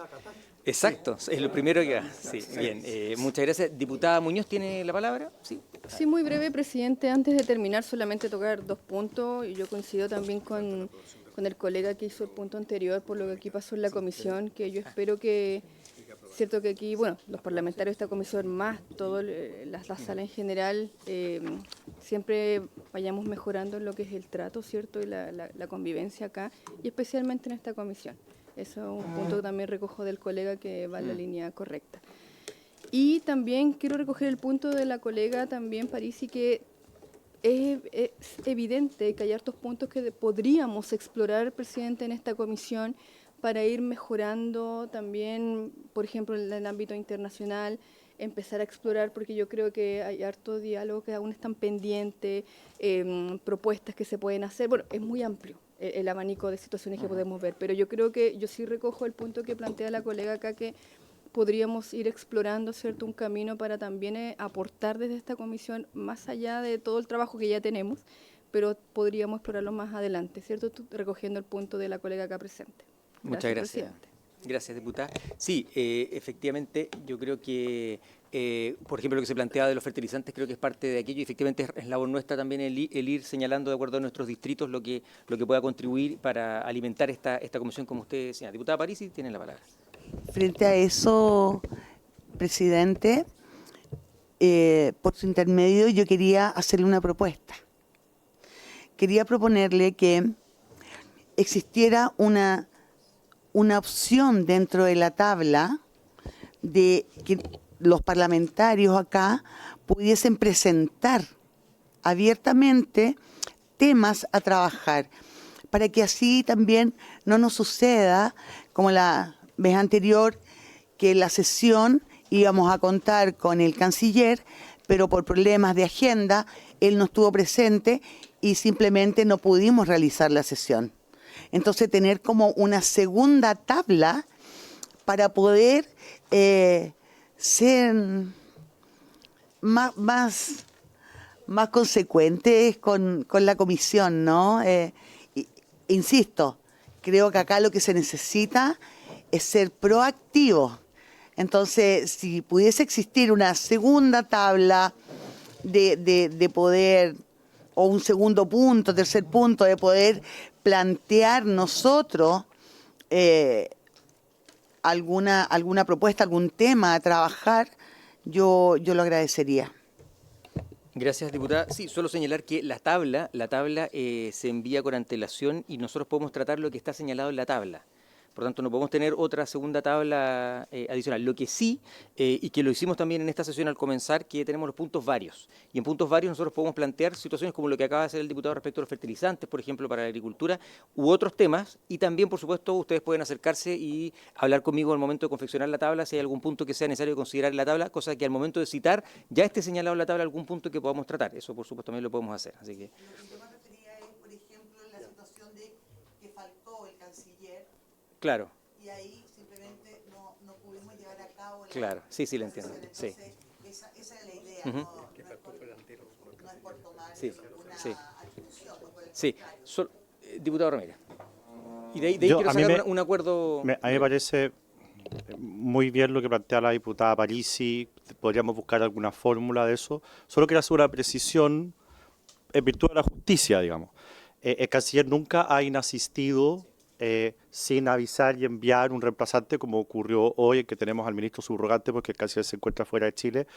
Exacto, es lo primero que va. Sí, bien. Muchas gracias. Diputada Muñoz, ¿tiene la palabra? Sí. Sí, muy breve, presidente. Antes de terminar, solamente tocar 2 puntos. Y yo coincido también con el colega que hizo el punto anterior por lo que aquí pasó en la comisión, que yo espero que, cierto que aquí, bueno, los parlamentarios de esta comisión más, toda la sala en general, siempre vayamos mejorando en lo que es el trato, ¿cierto? Y la convivencia acá, y especialmente en esta comisión. Eso es un punto que también recojo del colega que va en la línea correcta. Y también quiero recoger el punto de la colega también, Parisi, que es evidente que hay hartos puntos que podríamos explorar, presidente, en esta comisión para ir mejorando también, por ejemplo, en el ámbito internacional, empezar a explorar, porque yo creo que hay harto diálogo que aún están pendientes, propuestas que se pueden hacer. Bueno, es muy amplio el abanico de situaciones que podemos ver, pero yo creo que yo sí recojo el punto que plantea la colega acá, que podríamos ir explorando, ¿cierto?, un camino para también aportar desde esta comisión, más allá de todo el trabajo que ya tenemos, pero podríamos explorarlo más adelante, ¿cierto?, recogiendo el punto de la colega acá presente. Muchas gracias. Presidente. Gracias, diputada. Sí, efectivamente, yo creo que, por ejemplo, lo que se planteaba de los fertilizantes, creo que es parte de aquello, y efectivamente es labor nuestra también el ir señalando de acuerdo a nuestros distritos lo que pueda contribuir para alimentar esta comisión, como usted decía. Diputada Parisi, tiene la palabra. Frente a eso, presidente, por su intermedio yo quería hacerle una propuesta. Quería proponerle que existiera una opción dentro de la tabla de que los parlamentarios acá pudiesen presentar abiertamente temas a trabajar, para que así también no nos suceda como la vez anterior, que en la sesión íbamos a contar con el canciller, pero por problemas de agenda él no estuvo presente y simplemente no pudimos realizar la sesión. Entonces tener como una segunda tabla para poder ser más consecuentes con la comisión, ¿no? Insisto, creo que acá lo que se necesita es ser proactivo. Entonces, si pudiese existir una segunda tabla de poder, o un segundo punto, tercer punto, de poder plantear nosotros alguna propuesta, algún tema a trabajar, yo lo agradecería. Gracias, diputada. Sí, solo señalar que la tabla se envía con antelación y nosotros podemos tratar lo que está señalado en la tabla. Por lo tanto, no podemos tener otra segunda tabla adicional. Lo que sí, y que lo hicimos también en esta sesión al comenzar, que tenemos los puntos varios. Y en puntos varios nosotros podemos plantear situaciones como lo que acaba de hacer el diputado respecto a los fertilizantes, por ejemplo, para la agricultura, u otros temas. Y también, por supuesto, ustedes pueden acercarse y hablar conmigo al momento de confeccionar la tabla, si hay algún punto que sea necesario considerar en la tabla, cosa que al momento de citar ya esté señalado en la tabla algún punto que podamos tratar. Eso, por supuesto, también lo podemos hacer. Así que... Claro. Y ahí simplemente no pudimos llevar a cabo. Claro, sí, sí, lo entiendo. Sí. Esa es la idea, Uh-huh. no es por tomar una atribución. Sí. Diputado Ramírez. Y de ahí quiero sacar un acuerdo. A mí me parece muy bien lo que plantea la diputada Parisi. Podríamos buscar alguna fórmula de eso. Solo quiero hacer una precisión en virtud de la justicia, digamos. El canciller nunca ha inasistido sin avisar y enviar un reemplazante, como ocurrió hoy, en que tenemos al ministro subrogante porque el canciller se encuentra fuera de Chile.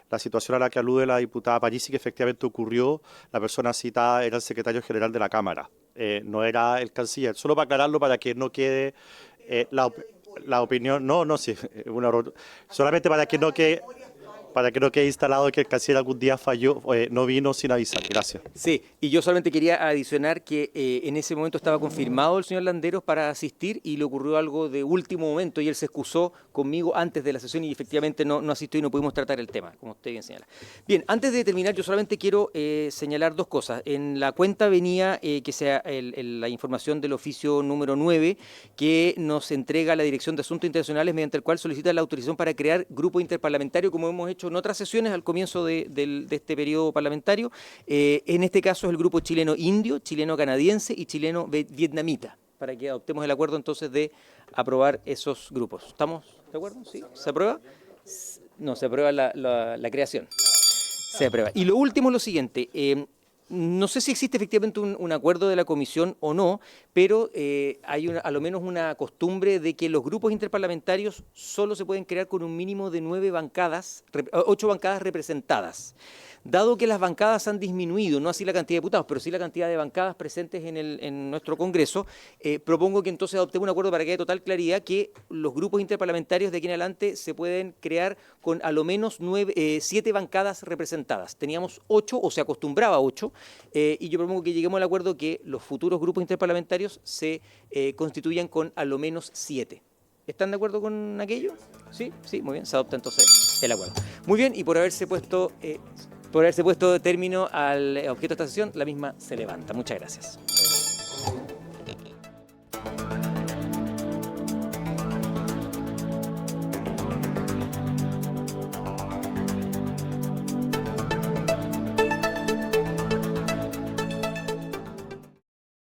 La situación a la que alude la diputada Parisi, que efectivamente ocurrió, la persona citada era el secretario general de la Cámara, no era el canciller. Solo para aclararlo, para que no quede la opinión, sí, solamente para que no quede instalado que el canciller algún día falló, no vino sin avisar. Gracias. Sí, y yo solamente quería adicionar que en ese momento estaba confirmado el señor Landeros para asistir y le ocurrió algo de último momento y él se excusó conmigo antes de la sesión y efectivamente no asistió y no pudimos tratar el tema, como usted bien señala. Bien, antes de terminar, yo solamente quiero señalar dos cosas. En la cuenta venía que sea la información del oficio número 9 que nos entrega la Dirección de Asuntos Internacionales, mediante el cual solicita la autorización para crear grupo interparlamentario, como hemos hecho en otras sesiones al comienzo de este periodo parlamentario. En este caso es el grupo chileno-indio, chileno-canadiense y chileno-vietnamita, para que adoptemos el acuerdo entonces de aprobar esos grupos. ¿Estamos de acuerdo? ¿Sí? ¿Se aprueba? No, se aprueba la creación. Se aprueba. Y lo último es lo siguiente. No sé si existe efectivamente un acuerdo de la comisión o no, pero hay a lo menos una costumbre de que los grupos interparlamentarios solo se pueden crear con un mínimo de 8 bancadas representadas. Dado que las bancadas han disminuido, no así la cantidad de diputados, pero sí la cantidad de bancadas presentes en nuestro Congreso, propongo que entonces adoptemos un acuerdo para que haya total claridad que los grupos interparlamentarios de aquí en adelante se pueden crear con a lo menos 7 bancadas representadas. Teníamos 8 o se acostumbraba a 8 y yo propongo que lleguemos al acuerdo que los futuros grupos interparlamentarios se constituyan con a lo menos 7. ¿Están de acuerdo con aquello? Sí, muy bien, se adopta entonces el acuerdo. Muy bien, y por haberse puesto término al objeto de esta sesión, la misma se levanta. Muchas gracias.